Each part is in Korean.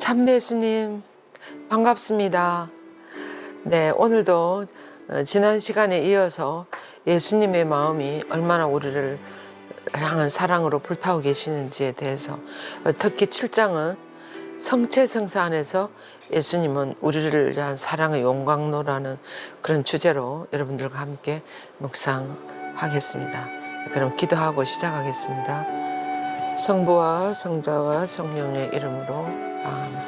참배 예수님 반갑습니다. 네, 오늘도 지난 시간에 이어서 예수님의 마음이 얼마나 우리를 향한 사랑으로 불타고 계시는지에 대해서 특히 7장은 성체성사 안에서 예수님은 우리를 위한 사랑의 용광로라는 그런 주제로 여러분들과 함께 묵상하겠습니다. 그럼 기도하고 시작하겠습니다. 성부와 성자와 성령의 이름으로 아멘.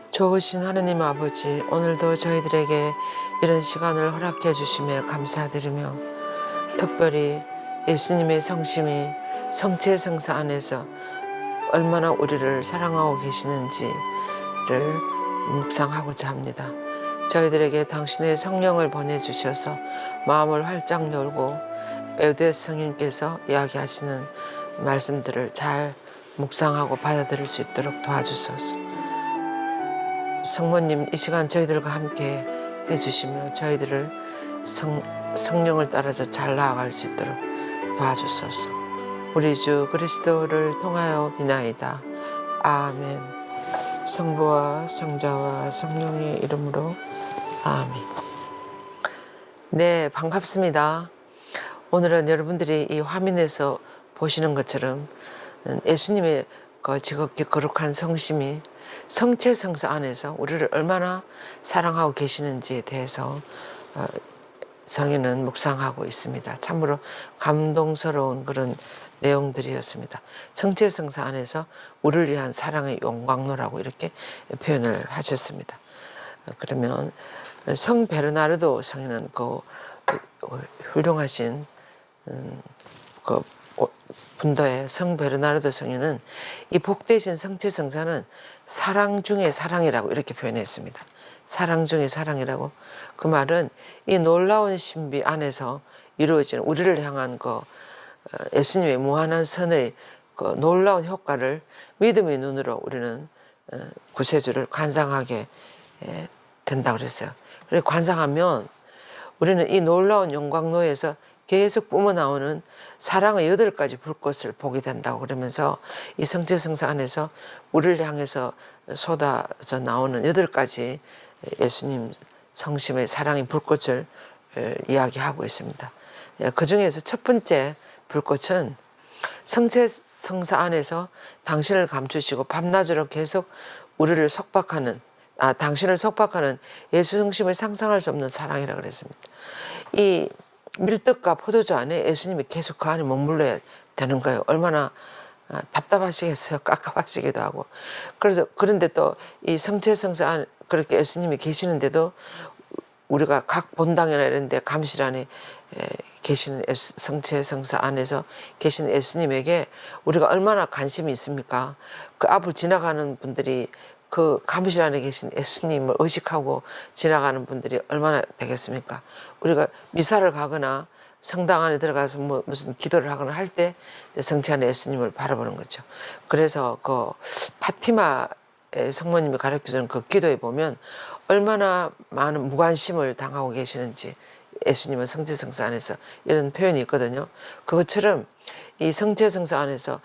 좋으신 하느님 아버지, 오늘도 저희들에게 이런 시간을 허락해 주심에 감사드리며 특별히 예수님의 성심이 성체성사 안에서 얼마나 우리를 사랑하고 계시는지를 묵상하고자 합니다. 저희들에게 당신의 성령을 보내주셔서 마음을 활짝 열고 에우대 성령께서 이야기하시는 말씀들을 잘 묵상하고 받아들일 수 있도록 도와주소서. 성모님, 이 시간 저희들과 함께 해주시며 저희들을 성령을 따라서 잘 나아갈 수 있도록 도와주소서. 우리 주 그리스도를 통하여 비나이다. 아멘. 성부와 성자와 성령의 이름으로 아멘. 네, 반갑습니다. 오늘은 여러분들이 이 화면에서 보시는 것처럼 예수님의 지극히 거룩한 성심이 성체성사 안에서 우리를 얼마나 사랑하고 계시는지에 대해서 성인은 묵상하고 있습니다. 참으로 감동스러운 그런 내용들이었습니다. 성체성사 안에서 우리를 위한 사랑의 용광로라고 이렇게 표현을 하셨습니다. 그러면 성 베르나르도 성인은 그 훌륭하신 그 분도의 성 베르나르도 성인은 이 복되신 성체성사는 사랑 중의 사랑이라고 이렇게 표현했습니다. 사랑 중의 사랑이라고. 그 말은 이 놀라운 신비 안에서 이루어지는 우리를 향한 예수님의 무한한 선의 놀라운 효과를 믿음의 눈으로 우리는 구세주를 관상하게 된다고 그랬어요. 그래서 관상하면 우리는 이 놀라운 영광로에서 계속 뿜어나오는 사랑의 8가지 불꽃을 보게 된다고 그러면서 이 성체성사 안에서 우리를 향해서 쏟아져 나오는 8가지 예수님 성심의 사랑의 불꽃을 이야기하고 있습니다. 그 중에서 첫 번째 불꽃은 성체성사 안에서 당신을 감추시고 밤낮으로 계속 우리를 속박하는 당신을 속박하는 예수 성심을 상상할 수 없는 사랑이라고 그랬습니다. 이 밀떡과 포도주 안에 예수님이 계속 그 안에 머물러야 되는 거예요. 얼마나 답답하시겠어요. 깝깝하시기도 하고. 그런데 또 이 성체성사 안에 그렇게 예수님이 계시는데도 우리가 각 본당이나 이런 데 감실 안에 계시는 성체성사 안에서 계시는 예수님에게 우리가 얼마나 관심이 있습니까? 그 앞을 지나가는 분들이 그 감실 안에 계신 예수님을 의식하고 지나가는 분들이 얼마나 되겠습니까? 우리가 미사를 가거나 성당 안에 들어가서 무슨 기도를 하거나 할 때 성체 안에 예수님을 바라보는 거죠. 그래서 그 파티마 성모님이 가르쳐주는 그 기도에 보면 얼마나 많은 무관심을 당하고 계시는지 예수님은 성체성사 안에서 이런 표현이 있거든요. 그것처럼 이 성체성사 안에서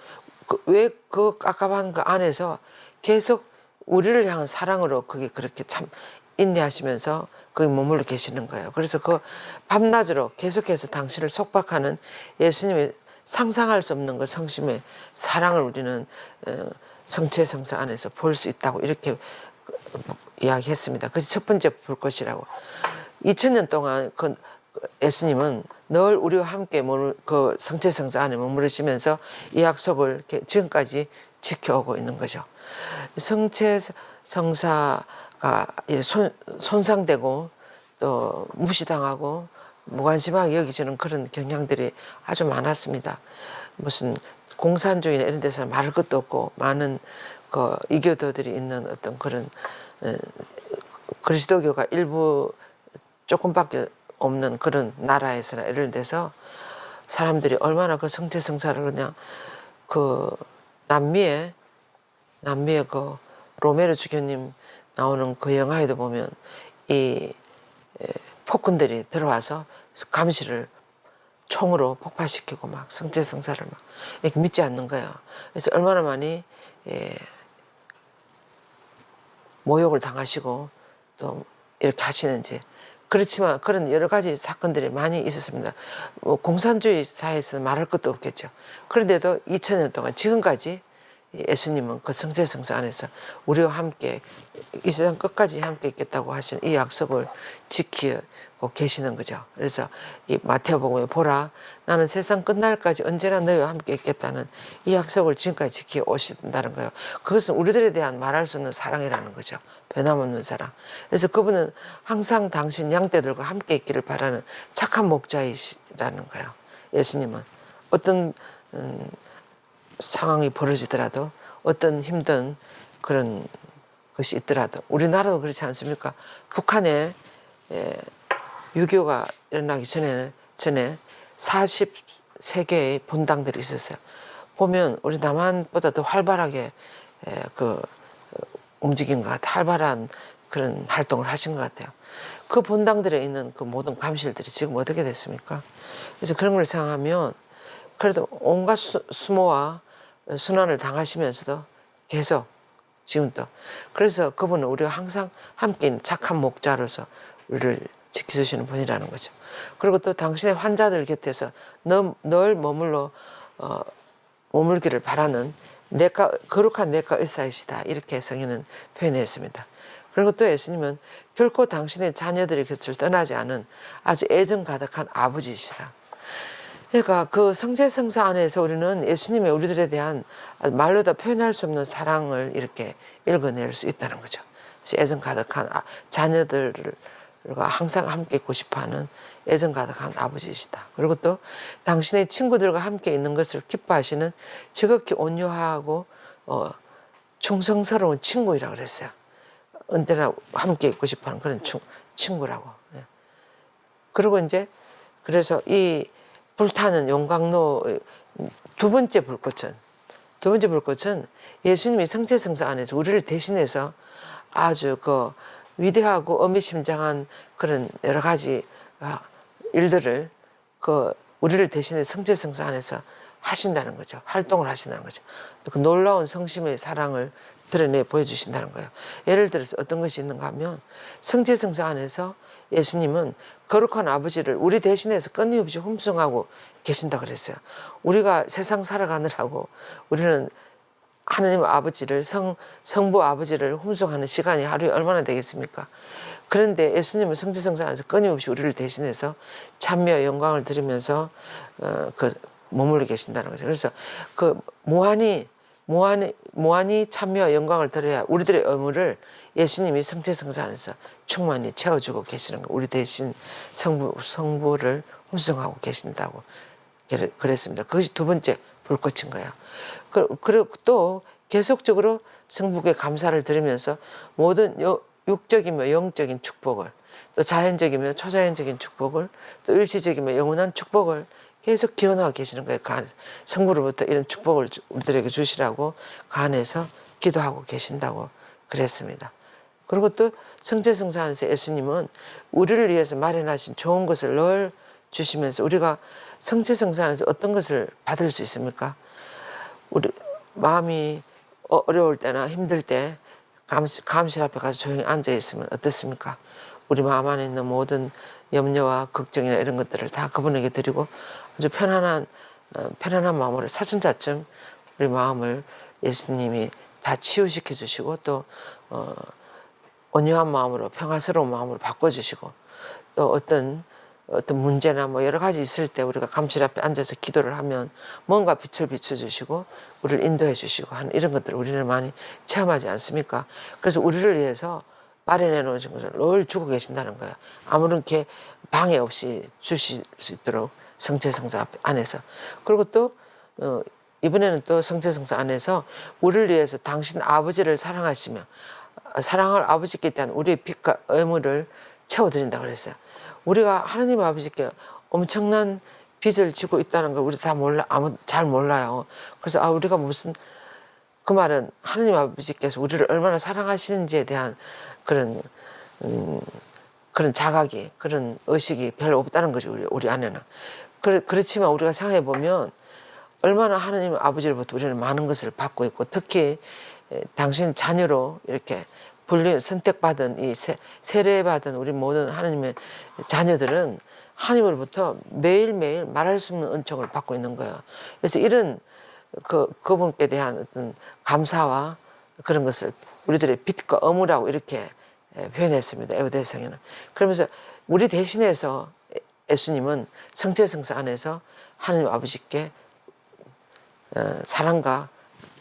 왜 그 깝깝한 그 안에서 계속 우리를 향한 사랑으로 그게 그렇게 참 인내하시면서 거기 머물러 계시는 거예요. 그래서 그 밤낮으로 계속해서 당신을 속박하는 예수님의 상상할 수 없는 그 성심의 사랑을 우리는 성체성사 안에서 볼 수 있다고 이렇게 이야기했습니다. 그것이 첫 번째 불꽃이라고. 2000년 동안 그 예수님은 늘 우리와 함께 그 성체성사 안에 머무르시면서 이 약속을 지금까지 지켜오고 있는 거죠. 성체성사가 손상되고 또 무시당하고 무관심하게 여기지는 그런 경향들이 아주 많았습니다. 무슨 공산주의나 이런 데서 말할 것도 없고 많은 이교도들이 있는 어떤 그런 그리스도교가 일부 조금밖에 없는 그런 나라에서나 이런 데서 사람들이 얼마나 그 성체성사를 그냥 남미의 그 로메로 주교님 나오는 그 영화에도 보면 이 폭군들이 들어와서 감시를 총으로 폭파시키고 막 성체성사를 막 이렇게 믿지 않는 거예요. 그래서 얼마나 많이 모욕을 당하시고 또 이렇게 하시는지. 그렇지만 그런 여러 가지 사건들이 많이 있었습니다. 뭐 공산주의 사회에서는 말할 것도 없겠죠. 그런데도 2000년 동안 지금까지 예수님은 그 성제성사 안에서 우리와 함께 이 세상 끝까지 함께 있겠다고 하신 이 약속을 지키고 계시는 거죠. 그래서 이 마태복음에 보라, 나는 세상 끝날까지 언제나 너희와 함께 있겠다는 이 약속을 지금까지 지켜 오신다는 거예요. 그것은 우리들에 대한 말할 수 없는 사랑이라는 거죠. 변함없는 사랑. 그래서 그분은 항상 당신 양떼들과 함께 있기를 바라는 착한 목자이시라는 거예요. 예수님은 어떤 상황이 벌어지더라도, 어떤 힘든 그런 것이 있더라도, 우리나라도 그렇지 않습니까? 북한에 6.25가 일어나기 전에 43개의 본당들이 있었어요. 보면 우리 남한보다 더 활발하게 움직인 것 같아요. 활발한 그런 활동을 하신 것 같아요. 그 본당들에 있는 그 모든 감실들이 지금 어떻게 됐습니까? 그래서 그런 걸 생각하면 그래도 온갖 수모와 순환을 당하시면서도 계속 지금도, 그래서 그분은 우리가 항상 함께 있는 착한 목자로서 우리를 지켜주시는 분이라는 거죠. 그리고 또 당신의 환자들 곁에서 늘 머물기를 바라는 거룩한 내과 의사이시다, 이렇게 성인은 표현했습니다. 그리고 또 예수님은 결코 당신의 자녀들의 곁을 떠나지 않은 아주 애정 가득한 아버지이시다. 그러니까 그 성제성사 안에서 우리는 예수님의 우리들에 대한 말로 다 표현할 수 없는 사랑을 이렇게 읽어낼 수 있다는 거죠. 그래서 애정 가득한 자녀들과 항상 함께 있고 싶어하는 애정 가득한 아버지이시다. 그리고 또 당신의 친구들과 함께 있는 것을 기뻐하시는 지극히 온유하고 충성스러운 친구이라고 그랬어요. 언제나 함께 있고 싶어하는 그런 친구라고. 그리고 이제 그래서 이 불타는 용광로 두 번째 불꽃은 예수님이 성제성사 안에서 우리를 대신해서 아주 그 위대하고 어미심장한 그런 여러 가지 일들을 우리를 대신해 성제성사 안에서 하신다는 거죠. 활동을 하신다는 거죠. 그 놀라운 성심의 사랑을 드러내 보여주신다는 거예요. 예를 들어서 어떤 것이 있는가 하면 성제성사 안에서 예수님은 거룩한 아버지를 우리 대신해서 끊임없이 hum성하고 계신다 그랬어요. 우리가 세상 살아가느라고 우리는 하나님 아버지를 성부 아버지를 hum성하는 시간이 하루에 얼마나 되겠습니까? 그런데 예수님은 성제성사 안에서 끊임없이 우리를 대신해서 찬미와 영광을 드리면서 머물러 계신다는 거죠. 그래서 그 무한히 찬미와 영광을 드려야 우리들의 의무를 예수님이 성제성사 안에서 충만히 채워주고 계시는 거예요. 우리 대신 성부를 hum성하고 계신다고 그랬습니다. 그것이 두 번째 불꽃인 거예요. 그리고 또 계속적으로 성부께 감사를 드리면서 모든 육적이며 영적인 축복을, 또 자연적이며 초자연적인 축복을, 또 일시적이며 영원한 축복을 계속 기원하고 계시는 거예요. 그 안에서 성부로부터 이런 축복을 우리들에게 주시라고 그 안에서 기도하고 계신다고 그랬습니다. 그리고 또 성제성사 안에서 예수님은 우리를 위해서 마련하신 좋은 것을 늘 주시면서, 우리가 성제성사 안에서 어떤 것을 받을 수 있습니까? 우리 마음이 어려울 때나 힘들 때 감실 앞에 가서 조용히 앉아 있으면 어떻습니까? 우리 마음 안에 있는 모든 염려와 걱정이나 이런 것들을 다 그분에게 드리고 아주 편안한 마음으로 사순자쯤 우리 마음을 예수님이 다 치유시켜 주시고, 또 온유한 마음으로, 평화스러운 마음으로 바꿔주시고, 또 어떤 문제나 뭐 여러 가지 있을 때 우리가 감실 앞에 앉아서 기도를 하면 뭔가 빛을 비춰주시고 우리를 인도해 주시고 하는 이런 것들을 우리는 많이 체험하지 않습니까? 그래서 우리를 위해서 마련해 놓으신 것을 늘 주고 계신다는 거예요. 아무런 방해 없이 주실 수 있도록 성제성사 안에서. 그리고 또 이번에는 또 성제성사 안에서 우리를 위해서 당신 아버지를 사랑하시며 사랑할 아버지께 대한 우리의 빚과 의무를 채워드린다고 그랬어요. 우리가 하나님 아버지께 엄청난 빚을 지고 있다는 걸 우리 다 잘 몰라요. 그래서 우리가 무슨, 그 말은 하나님 아버지께서 우리를 얼마나 사랑하시는지에 대한 그런 자각이, 그런 의식이 별로 없다는 거죠. 우리 안에는. 그렇지만 우리가 생각해 보면 얼마나 하나님 아버지로부터 우리는 많은 것을 받고 있고, 특히 당신 자녀로 이렇게 선택받은 이 세례받은 우리 모든 하나님의 자녀들은 하나님으로부터 매일매일 말할 수 없는 은총을 받고 있는 거예요. 그래서 이런 그분께 대한 어떤 감사와 그런 것을 우리들의 빛과 어무라고 이렇게 표현했습니다. 에베소서에는. 그러면서 우리 대신해서 예수님은 성체성사 안에서 하나님 아버지께 사랑과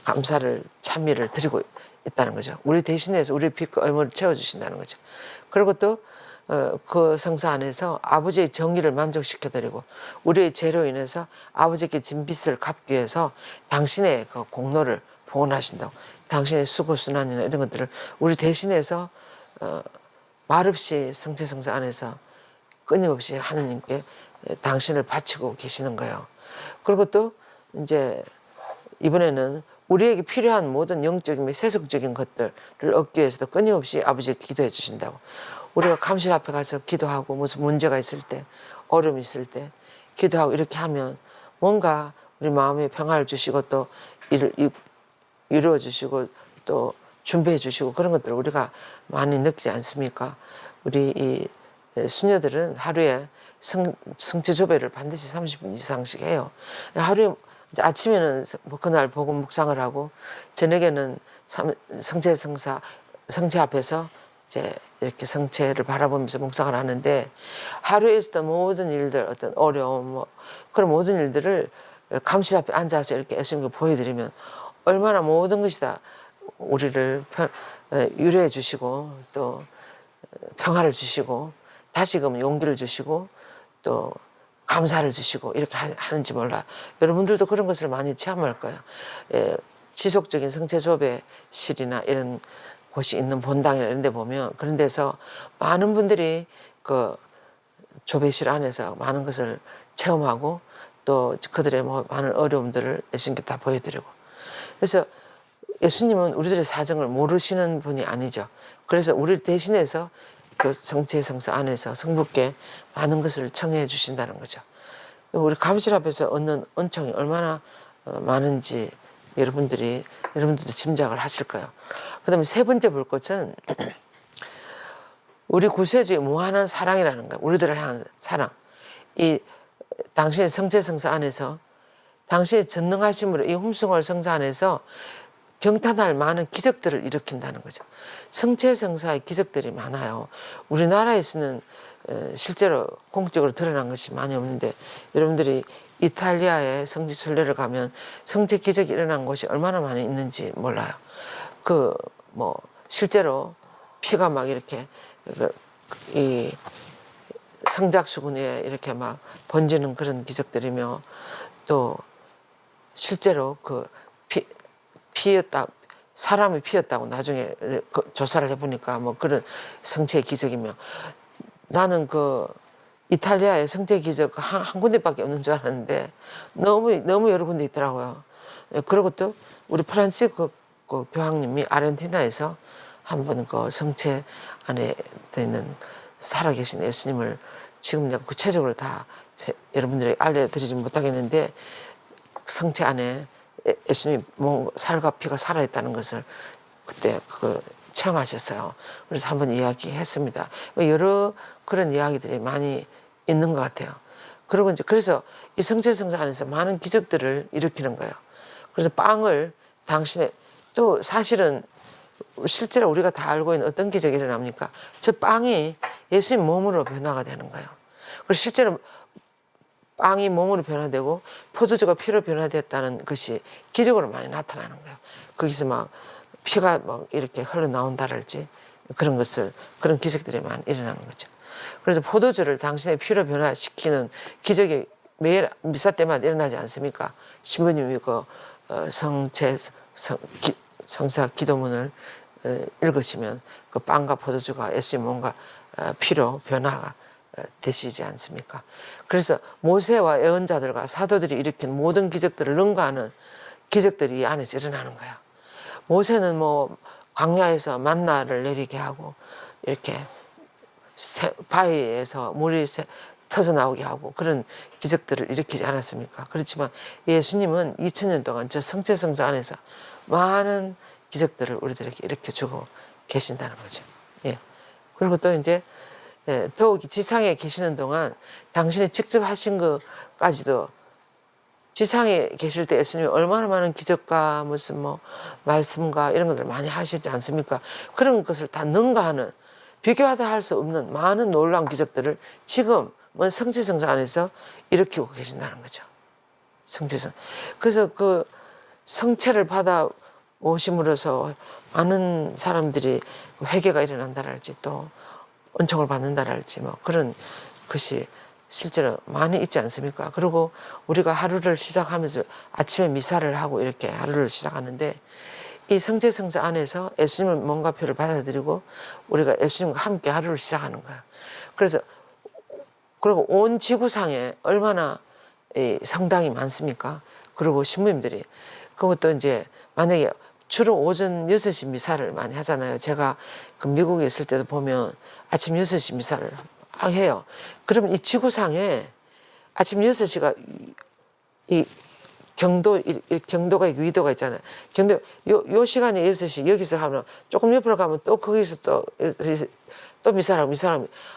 감사를 찬미를 드리고 있다는 거죠. 우리 대신해서 우리 빛과 의무를 채워주신다는 거죠. 그리고 또 그 성사 안에서 아버지의 정의를 만족시켜드리고 우리의 죄로 인해서 아버지께 진 빚을 갚기 위해서 당신의 그 공로를 봉헌하신다고, 당신의 수고순환이나 이런 것들을 우리 대신해서 말없이 성체성사 안에서 끊임없이 하느님께 당신을 바치고 계시는 거예요. 그리고 또 이제 이번에는 우리에게 필요한 모든 영적인 및 세속적인 것들을 얻기 위해서도 끊임없이 아버지께 기도해 주신다고. 우리가 감실 앞에 가서 기도하고 무슨 문제가 있을 때, 어려움이 있을 때 기도하고 이렇게 하면 뭔가 우리 마음에 평화를 주시고 또 이루어 주시고 또 준비해 주시고 그런 것들을 우리가 많이 느끼지 않습니까? 우리 이 수녀들은 하루에 성체조배를 반드시 30분 이상씩 해요. 하루에 이제 아침에는 그날 복음 묵상을 하고 저녁에는 성체 앞에서 이제 이렇게 성체를 바라보면서 묵상을 하는데, 하루에 있었던 모든 일들, 어떤 어려움, 뭐 그런 모든 일들을 감실 앞에 앉아서 이렇게 예수님께 보여드리면 얼마나 모든 것이 다 우리를 유래해 주시고 또 평화를 주시고 다시금 용기를 주시고 또 감사를 주시고 이렇게 하는지 몰라요. 여러분들도 그런 것을 많이 체험할 거예요. 지속적인 성체조배실이나 이런 곳이 있는 본당이나 이런 데 보면 그런 데서 많은 분들이 그 조배실 안에서 많은 것을 체험하고 또 그들의 뭐 많은 어려움들을 예수님께 다 보여드리고, 그래서 예수님은 우리들의 사정을 모르시는 분이 아니죠. 그래서 우리를 대신해서 그 성체성사 안에서 성부께 많은 것을 청해 주신다는 거죠. 우리 감실 앞에서 얻는 은총이 얼마나 많은지 여러분들도 짐작을 하실 거예요. 그 다음에 세 번째 볼 것은 우리 구세주의 무한한 사랑이라는 거예요. 우리들을 향한 사랑. 이 당신의 성체성사 안에서 당신의 전능하심으로 이 훔승월 성사 안에서 경탄할 많은 기적들을 일으킨다는 거죠. 성체성사의 기적들이 많아요. 우리나라에서는 실제로 공적으로 드러난 것이 많이 없는데, 여러분들이 이탈리아의 성지 순례를 가면 성체 기적이 일어난 곳이 얼마나 많이 있는지 몰라요. 뭐 실제로 피가 막 이렇게 이 성작수군 위에 이렇게 막 번지는 그런 기적들이며, 또 실제로 사람이 피었다고 나중에 조사를 해보니까 뭐 그런 성체의 기적이며, 나는 이탈리아의 성체 기적 한 군데밖에 없는 줄 알았는데 너무 여러 군데 있더라고요. 그리고 또 우리 프란시스코 교황님이 아르헨티나에서 한번 성체 안에 있는 살아계신 예수님을 지금 내가 구체적으로 다 여러분들에게 알려드리지 못하겠는데, 성체 안에 예수님 살과 피가 살아있다는 것을 그때 체험하셨어요. 그래서 한번 이야기했습니다. 여러 그런 이야기들이 많이 있는 것 같아요. 그리고 이제 그래서 이 성체성사 안에서 많은 기적들을 일으키는 거예요. 그래서 빵을 당신의, 또 사실은 실제로 우리가 다 알고 있는 어떤 기적이 일어납니까? 저 빵이 예수님 몸으로 변화가 되는 거예요. 그리고 실제로 빵이 몸으로 변화되고 포도주가 피로 변화됐다는 것이 기적으로 많이 나타나는 거예요. 거기서 막 피가 막 이렇게 흘러나온다랄지 그런 기적들이 많이 일어나는 거죠. 그래서 포도주를 당신의 피로 변화시키는 기적이 매일 미사 때마다 일어나지 않습니까? 신부님이 성사 기도문을 읽으시면 그 빵과 포도주가 예수님 몸과 피로 변화가 되시지 않습니까? 그래서 모세와 예언자들과 사도들이 일으킨 모든 기적들을 능가하는 기적들이 이 안에서 일어나는 거예요. 모세는 뭐 광야에서 만나를 내리게 하고 이렇게 바위에서 물이 터져 나오게 하고 그런 기적들을 일으키지 않았습니까? 그렇지만 예수님은 2000년 동안 저 성체성사 안에서 많은 기적들을 우리들에게 일으켜주고 계신다는 거죠. 예. 그리고 또 이제 더욱이 지상에 계시는 동안 당신이 직접 하신 것까지도 지상에 계실 때 예수님이 얼마나 많은 기적과 무슨 뭐 말씀과 이런 것들을 많이 하시지 않습니까? 그런 것을 다 능가하는 비교하다 할 수 없는 많은 놀라운 기적들을 지금은 성취성사 안에서 일으키고 계신다는 거죠. 성취성. 그래서 그 성체를 받아 오심으로써 많은 사람들이 회개가 일어난다랄지 또 은총을 받는다랄지 뭐 그런 것이 실제로 많이 있지 않습니까? 그리고 우리가 하루를 시작하면서 아침에 미사를 하고 이렇게 하루를 시작하는데 이 성체성사 안에서 예수님의 몸과 피를 받아들이고 우리가 예수님과 함께 하루를 시작하는 거야. 그래서 그리고 온 지구상에 얼마나 이 성당이 많습니까? 그리고 신부님들이 그것도 이제 만약에 주로 오전 6시 미사를 많이 하잖아요. 제가 그 미국에 있을 때도 보면 아침 6시 미사를 해요. 그러면 이 지구상에 아침 6시가 이 경도가 있고 위도가 있잖아요. 경도 요 시간에 6시 여기서 하면 조금 옆으로 가면 또 거기서 또 미사라고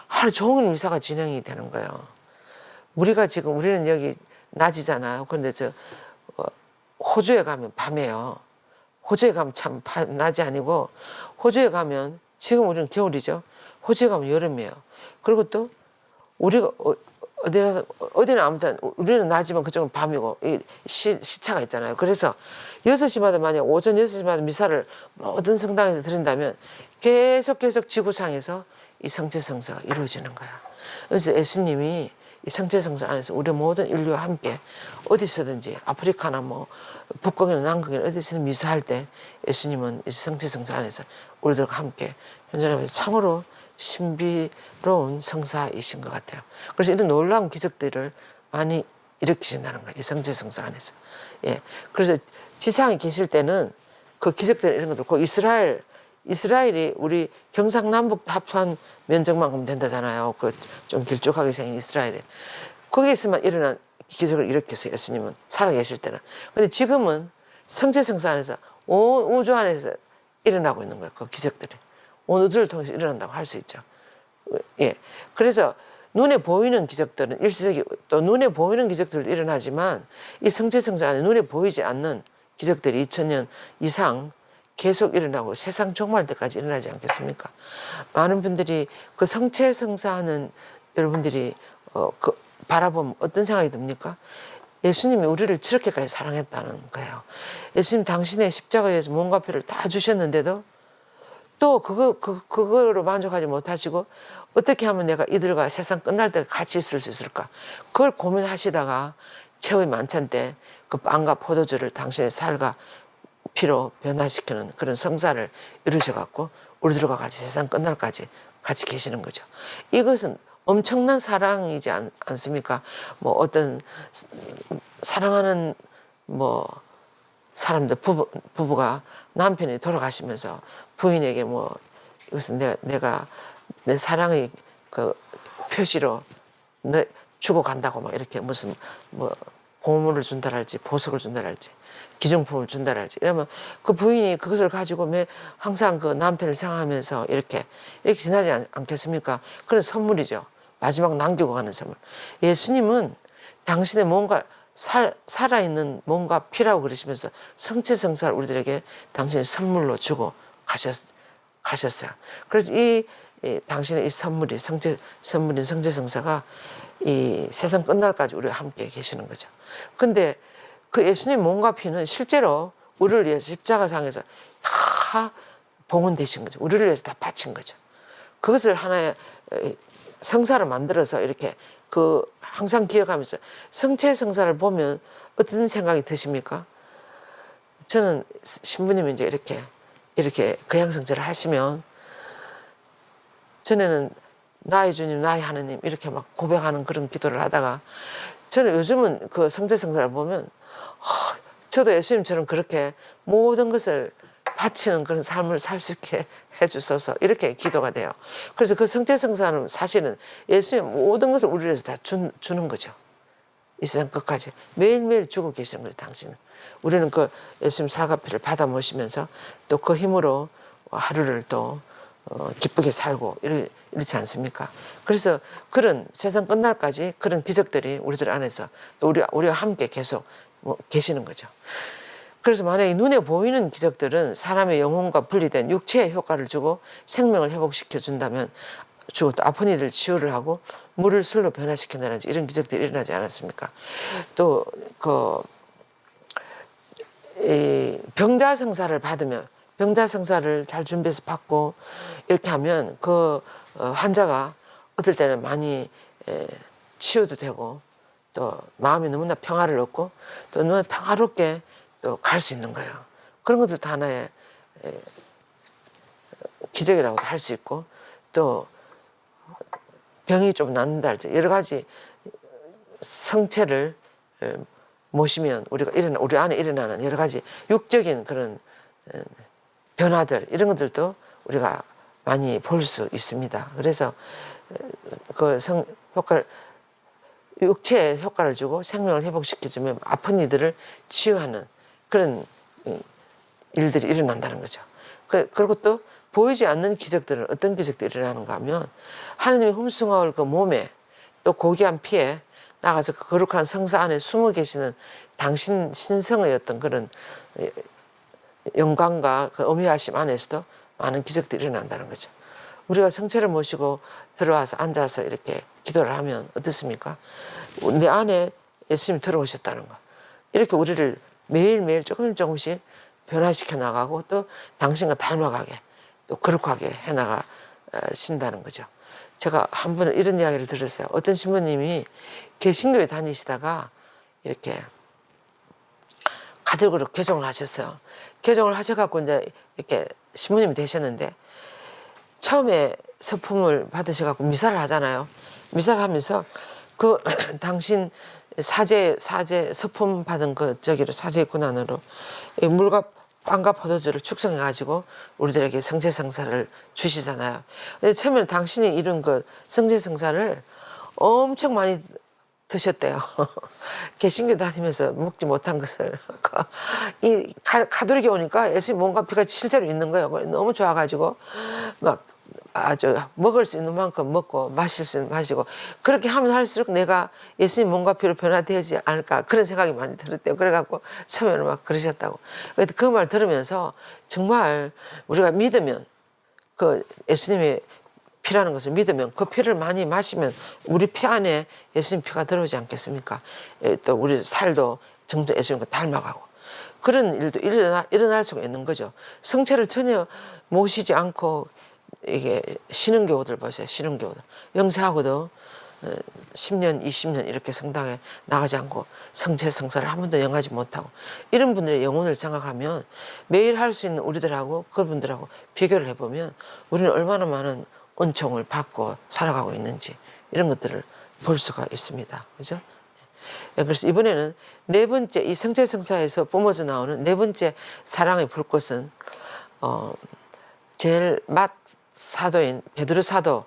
하루 종일 미사가 진행이 되는 거예요. 우리는 여기 낮이잖아요. 그런데 호주에 가면 밤에요. 호주에 가면 참 낮이 아니고 호주에 가면 지금 우리는 겨울이죠. 호주에 가면 여름이에요. 그리고 또 우리가 어디는 아무튼 우리는 낮이면 그쪽은 밤이고 시차가 있잖아요. 그래서 6시마다 만약 오전 6시마다 미사를 모든 성당에서 드린다면 계속 지구상에서 이 성체성사가 이루어지는 거야. 그래서 예수님이 이 성체성사 안에서 우리 모든 인류와 함께 어디서든지 아프리카나 뭐 북극이나 남극이나 어디서든 미사할 때 예수님은 이 성체성사 안에서 우리들과 함께 현존하면서 참으로 신비로운 성사이신 것 같아요. 그래서 이런 놀라운 기적들을 많이 일으키신다는 거예요. 이 성체성사 안에서. 예. 그래서 지상에 계실 때는 그 기적들 이런 것도 그 이스라엘이 우리 경상남북 합한 면적만큼 된다잖아요. 그 좀 길쭉하게 생긴 이스라엘에. 거기에서만 일어난 기적을 일으켰어요. 예수님은 살아계실 때는. 근데 지금은 성체성사 안에서 온 우주 안에서 일어나고 있는 거예요. 그 기적들이. 온 우주를 통해서 일어난다고 할 수 있죠. 예. 그래서 눈에 보이는 기적들은 일시적이 또 눈에 보이는 기적들도 일어나지만 이 성체성사 안에 눈에 보이지 않는 기적들이 2000년 이상 계속 일어나고 세상 종말 때까지 일어나지 않겠습니까? 많은 분들이 그 성체성사하는 여러분들이 바라보면 어떤 생각이 듭니까? 예수님이 우리를 저렇게까지 사랑했다는 거예요. 예수님 당신의 십자가에서 몸과 피를 다 주셨는데도 또 그거로 만족하지 못하시고 어떻게 하면 내가 이들과 세상 끝날 때 같이 있을 수 있을까? 그걸 고민하시다가 최후의 만찬 때 그 빵과 포도주를 당신의 살과 피로 변화시키는 그런 성사를 이루셔갖고 우리들과 같이 세상 끝날까지 같이 계시는 거죠. 이것은 엄청난 사랑이지 않습니까? 뭐 어떤 사랑하는 뭐 사람들 부부가 남편이 돌아가시면서 부인에게 뭐 이것은 내가 내 사랑의 그 표시로 주고 간다고 막 이렇게 무슨 뭐 보물을 준다랄지 보석을 준다랄지 기중품을 준다랄지 이러면 그 부인이 그것을 가지고 항상 그 남편을 생각하면서 이렇게 지나지 않겠습니까? 그런 선물이죠. 마지막 남기고 가는 선물. 예수님은 당신의 몸과 살아있는 몸과 피라고 그러시면서 성체성사를 우리들에게 당신의 선물로 주고 가셨어요. 그래서 당신의 이 선물인 성체성사가 이 세상 끝날까지 우리와 함께 계시는 거죠. 근데 그 예수님 몸과 피는 실제로 우리를 위해서 십자가상에서 다 봉헌되신 거죠. 우리를 위해서 다 바친 거죠. 그것을 하나의 성사를 만들어서 이렇게 항상 기억하면서 성체성사를 보면 어떤 생각이 드십니까? 저는 신부님이 이제 이렇게 거양성체를 하시면 전에는 나의 주님, 나의 하느님 이렇게 막 고백하는 그런 기도를 하다가 저는 요즘은 그 성체성사를 보면 저도 예수님처럼 그렇게 모든 것을 바치는 그런 삶을 살 수 있게 해주소서 이렇게 기도가 돼요. 그래서 그 성체성사는 사실은 예수의 모든 것을 우리를 위해서 다 주는 거죠. 이 세상 끝까지 매일매일 주고 계시는 거예요. 당신은. 우리는 그 예수님 살갑이를 받아 모시면서 또 그 힘으로 하루를 또 기쁘게 살고 이렇지 않습니까? 그래서 그런 세상 끝날까지 그런 기적들이 우리들 안에서 또 우리와 함께 계속 계시는 거죠. 그래서 만약에 눈에 보이는 기적들은 사람의 영혼과 분리된 육체의 효과를 주고 생명을 회복시켜 준다면 주고 또 아픈 이들 치유를 하고 물을 술로 변화시킨다든지 이런 기적들이 일어나지 않았습니까? 또 병자성사를 받으면 병자성사를 잘 준비해서 받고 이렇게 하면 그 환자가 어떨 때는 많이 치유도 되고 또 마음이 너무나 평화를 얻고 또 너무나 평화롭게 또 갈 수 있는 거예요. 그런 것들도 하나의 기적이라고도 할 수 있고 또 병이 좀 낫는다 할지 여러 가지 성체를 모시면 우리 안에 일어나는 여러 가지 육적인 그런 변화들 이런 것들도 우리가 많이 볼 수 있습니다. 그래서 그 효과를 육체에 효과를 주고 생명을 회복시켜주면 아픈 이들을 치유하는 그런 일들이 일어난다는 거죠. 그리고 또 보이지 않는 기적들은 어떤 기적들이 일어나는가 하면 하느님이 흠숭아올 그 몸에 또 고귀한 피에 나가서 그 거룩한 성사 안에 숨어 계시는 당신 신성의 어떤 그런 영광과 그 어미하심 안에서도 많은 기적들이 일어난다는 거죠. 우리가 성체를 모시고 들어와서 앉아서 이렇게 기도를 하면 어떻습니까? 내 안에 예수님이 들어오셨다는 거. 이렇게 우리를 매일매일 조금씩 변화시켜 나가고 또 당신과 닮아가게 또 거룩하게 해나가신다는 거죠. 제가 한 번은 이런 이야기를 들었어요. 어떤 신부님이 개신교에 다니시다가 이렇게 가톨릭으로 개종을 하셨어요. 개종을 하셔갖고 이제 이렇게 신부님이 되셨는데 처음에 서품을 받으셔갖고 미사를 하잖아요. 미사를 하면서 그 당신 사제 서품 받은 그 저기로 사제 군안으로 물과 빵과 포도주를 축성해가지고 우리들에게 성체성사를 주시잖아요. 근데 처음에는 당신이 이룬 그 성체성사를 엄청 많이 드셨대요. 개신교 다니면서 먹지 못한 것을. 이 가톨릭에 오니까 예수님 몸과 피가 실제로 있는 거예요. 너무 좋아가지고 막 아주 먹을 수 있는 만큼 먹고 마실 수 있는 마시고 그렇게 하면 할수록 내가 예수님 몸과 피로 변화되지 않을까 그런 생각이 많이 들었대요. 그래갖고 처음에는 막 그러셨다고. 그 말 들으면서 정말 우리가 믿으면 그 예수님의 피라는 것을 믿으면 그 피를 많이 마시면 우리 피 안에 예수님 피가 들어오지 않겠습니까? 또 우리 살도 정도 예수님과 닮아가고 그런 일도 일어날 수가 있는 거죠. 성체를 전혀 모시지 않고 이게 신흥교우들 보세요. 신흥교우들 영세하고도 10년 20년 이렇게 성당에 나가지 않고 성체성사를 한 번도 영하지 못하고 이런 분들의 영혼을 생각하면 매일 할 수 있는 우리들하고 그분들하고 비교를 해보면 우리는 얼마나 많은 은총을 받고 살아가고 있는지 이런 것들을 볼 수가 있습니다. 그죠? 그래서 이번에는 네 번째 이 성체성사에서 뿜어져 나오는 네 번째 사랑의 불꽃은 제일 맏 사도인 베드로 사도의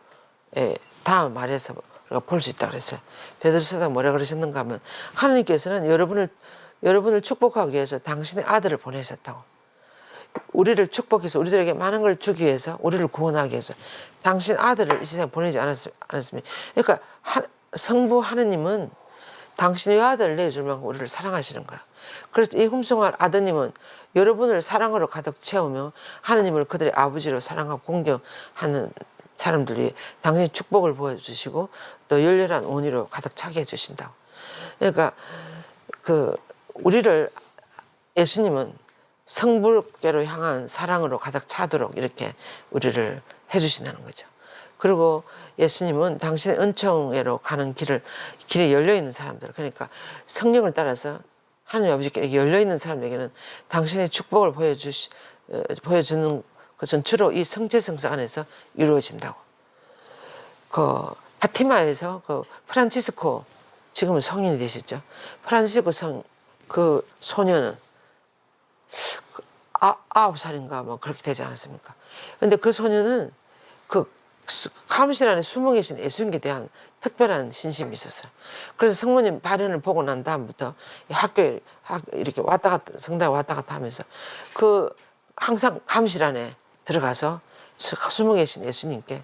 다음 말에서 우리가 볼 수 있다고 그랬어요. 베드로 사도가 뭐라 그러셨는가 하면 하나님께서는 여러분을 축복하기 위해서 당신의 아들을 보내셨다고. 우리를 축복해서 우리들에게 많은 걸 주기 위해서 우리를 구원하기 위해서 당신 아들을 이 세상에 보내지 않았습니다. 그러니까 성부 하느님은 당신의 아들을 내줄 만큼 우리를 사랑하시는 거야. 그래서 이 흠숭할 아드님은 여러분을 사랑으로 가득 채우며 하느님을 그들의 아버지로 사랑하고 공경하는 사람들이 당신의 축복을 보여주시고 또 열렬한 온유로 가득 차게 해주신다고. 그러니까 우리를 예수님은 성부께로 향한 사랑으로 가득 차도록 이렇게 우리를 해주신다는 거죠. 그리고 예수님은 당신의 은총으로 가는 길이 열려있는 사람들, 그러니까 성령을 따라서 하나님 아버지께 열려있는 사람에게는 당신의 축복을 보여주는 것은 주로 이 성체성사 안에서 이루어진다고. 파티마에서 프란치스코, 지금은 성인이 되셨죠. 프란치스코 그 소녀는 9살인가 뭐 그렇게 되지 않았습니까? 근데 그 소녀는 그 감실 안에 숨어 계신 예수님께 대한 특별한 신심이 있었어요. 그래서 성모님 발현을 보고 난 다음부터 학교에 이렇게 왔다 갔다 성당에 왔다 갔다 하면서 그 항상 감실 안에 들어가서 숨어 계신 예수님께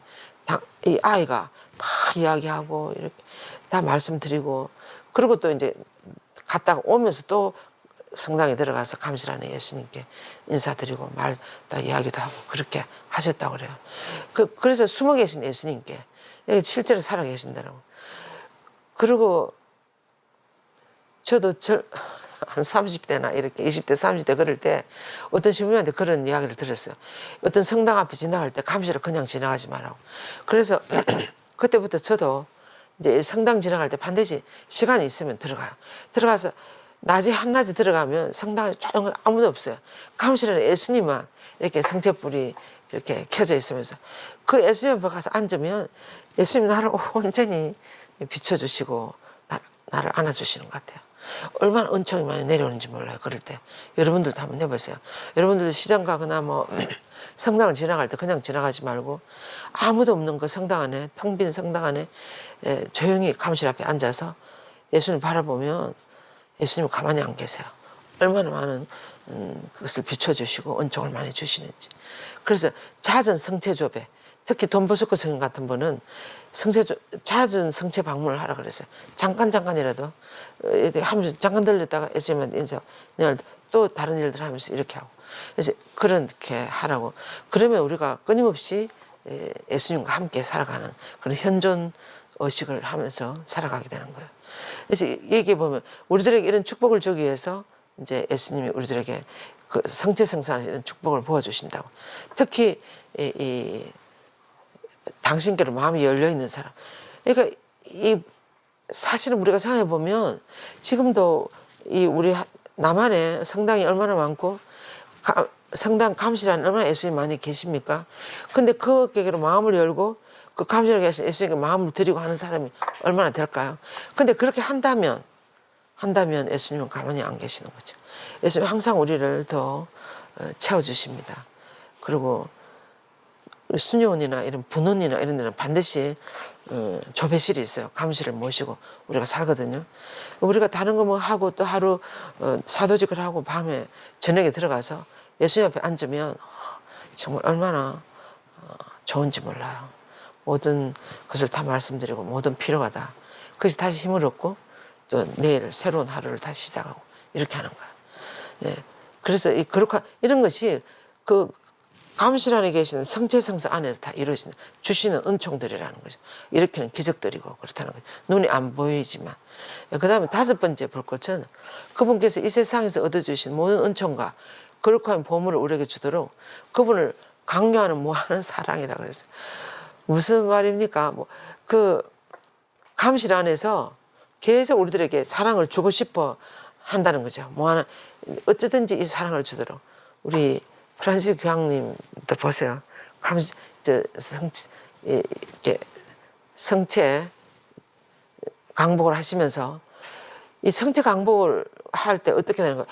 이 아이가 다 이야기하고 이렇게 다 말씀드리고 그리고 또 이제 갔다가 오면서 또 성당에 들어가서 감실 안에 예수님께 인사드리고 말 다 이야기도 하고 그렇게 하셨다고 그래요. 그래서 숨어 계신 예수님께 실제로 살아 계신다라고. 그리고 저도 한 30대나 이렇게 20대 30대 그럴 때 어떤 신부님한테 그런 이야기를 들었어요. 어떤 성당 앞에 지나갈 때 감시를 그냥 지나가지 말라고. 그래서 그때부터 저도 이제 성당 지나갈 때 반드시 시간이 있으면 들어가요. 들어가서 낮에 한낮에 들어가면 성당에 조용히 아무도 없어요. 감시는 예수님만 이렇게 성체불이 이렇게 켜져 있으면서 그 예수님 앞에 가서 앉으면 예수님 나를 온전히 비춰주시고 나를 안아주시는 것 같아요. 얼마나 은총이 많이 내려오는지 몰라요. 그럴 때 여러분들도 한번 해보세요. 여러분들도 시장 가거나 뭐 성당을 지나갈 때 그냥 지나가지 말고 아무도 없는 그 성당 안에 텅 빈 성당 안에 조용히 감실 앞에 앉아서 예수님 바라보면 예수님 가만히 안 계세요. 얼마나 많은 그것을 비춰주시고 은총을 많이 주시는지. 그래서 잦은 성체조배, 특히 돈보스코 성인 같은 분은 잦은 성체 방문을 하라 그랬어요. 잠깐이라도 하면서 잠깐 들렸다가 예수님한테 인사, 또 다른 일들 하면서 이렇게 하고. 그래서 그렇게 하라고. 그러면 우리가 끊임없이 예수님과 함께 살아가는 그런 현존 의식을 하면서 살아가게 되는 거예요. 그래서 얘기해 보면 우리들에게 이런 축복을 주기 위해서 이제 예수님이 우리들에게 그 성체성사하는 이런 축복을 부어주신다고. 특히 당신께로 마음이 열려 있는 사람. 그러니까 사실은 우리가 생각해 보면 지금도 우리 남한에 성당이 얼마나 많고 성당 감실 안에 얼마나 예수님 많이 계십니까? 근데 그에게로 마음을 열고 그 감실에 계신 예수님께 마음을 드리고 하는 사람이 얼마나 될까요? 근데 그렇게 한다면 예수님은 가만히 안 계시는 거죠. 예수님 항상 우리를 더 채워주십니다. 그리고 수녀원이나 이런 분원이나 이런 데는 반드시 조배실이 있어요. 감실을 모시고 우리가 살거든요. 우리가 다른 거 뭐 하고 또 하루 사도직을 하고 밤에 저녁에 들어가서 예수님 앞에 앉으면 정말 얼마나 좋은지 몰라요. 모든 것을 다 말씀드리고 모든 필요가 다. 그래서 다시 힘을 얻고 또 내일 새로운 하루를 다시 시작하고 이렇게 하는 거예요. 예. 그래서 이런 것이 그 감실 안에 계시는 성체성사 안에서 다 이루어지는 주시는 은총들이라는 거죠. 이렇게는 기적들이고 그렇다는 거죠. 눈이 안 보이지만. 그 다음에 5번째 볼 것은 그분께서 이 세상에서 얻어주신 모든 은총과 거룩한 보물을 우리에게 주도록 그분을 강요하는 무한한 사랑이라고 그랬어요. 무슨 말입니까? 그 감실 안에서 계속 우리들에게 사랑을 주고 싶어 한다는 거죠. 무한한 어쩌든지 이 사랑을 주도록. 우리 프란시스 교황님도 보세요. 성체 강복을 하시면서 이 성체 강복을 할 때 어떻게 되는 거예요?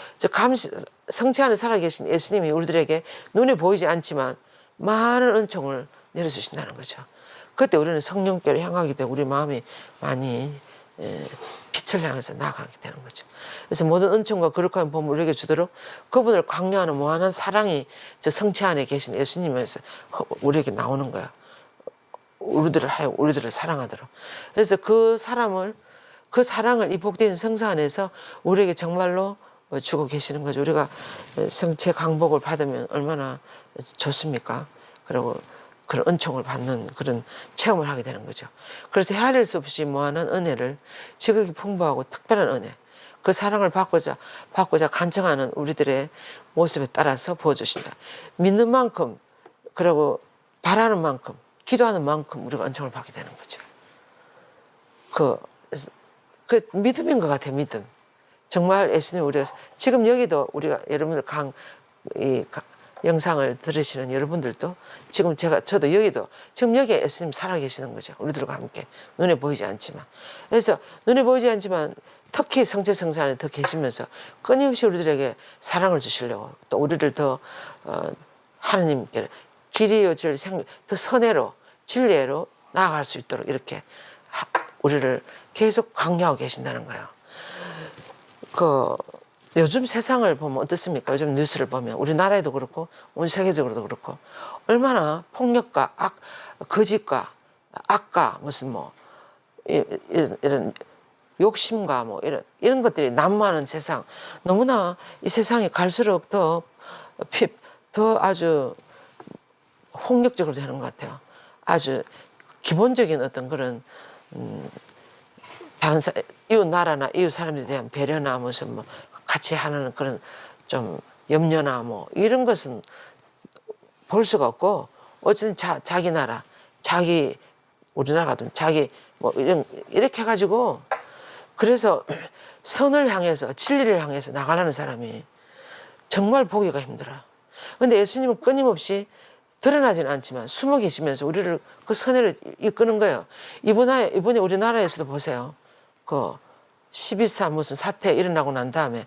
성체 안에 살아계신 예수님이 우리들에게 눈에 보이지 않지만 많은 은총을 내려주신다는 거죠. 그때 우리는 성령께로 향하게 되고 우리 마음이 많이 빛을 향해서 나아가게 되는 거죠. 그래서 모든 은총과 거룩한 보물 우리에게 주도록 그분을 강요하는 무한한 사랑이 저 성체 안에 계신 예수님에서 우리에게 나오는 거예요. 우리들을 사랑하도록. 그래서 그 사랑을 이 복된 성사 안에서 우리에게 정말로 주고 계시는 거죠. 우리가 성체 강복을 받으면 얼마나 좋습니까? 그리고 그런 은총을 받는 그런 체험을 하게 되는 거죠. 그래서 헤아릴 수 없이 무한한 은혜를 지극히 풍부하고 특별한 은혜, 그 사랑을 받고자 간청하는 우리들의 모습에 따라서 부어주신다. 믿는 만큼, 그리고 바라는 만큼, 기도하는 만큼 우리가 은총을 받게 되는 거죠. 그 믿음인 것 같아요. 믿음. 정말 예수님 우리가 지금 여기도 우리가 여러분들 영상을 들으시는 여러분들도 지금 저도 여기도 지금 여기에 예수님 살아계시는 거죠. 우리들과 함께 눈에 보이지 않지만. 그래서 눈에 보이지 않지만 특히 성체성사 안에 더 계시면서 끊임없이 우리들에게 사랑을 주시려고 또 우리를 더 하나님께 길이요 더 선애로 진리로 나아갈 수 있도록 이렇게 우리를 계속 강요하고 계신다는 거예요. 요즘 세상을 보면 어떻습니까? 요즘 뉴스를 보면 우리나라에도 그렇고 온 세계적으로도 그렇고 얼마나 폭력과 거짓과 악과 무슨 이런 욕심과 이런 것들이 난무하는 세상. 너무나 이 세상이 갈수록 더 아주 폭력적으로 되는 것 같아요. 아주 기본적인 어떤 그런 다른 이웃 나라나 이웃 사람들에 대한 배려나 무슨 같이 하는 그런 좀 염려나 이런 것은 볼 수가 없고 어쨌든 자기 나라 우리나라가 자기 이렇게 해가지고 그래서 선을 향해서 진리를 향해서 나가려는 사람이 정말 보기가 힘들어요. 근데 예수님은 끊임없이 드러나지는 않지만 숨어 계시면서 우리를 그 선회를 이끄는 거예요. 이번에 우리나라에서도 보세요. 12.3 무슨 사태 일어나고 난 다음에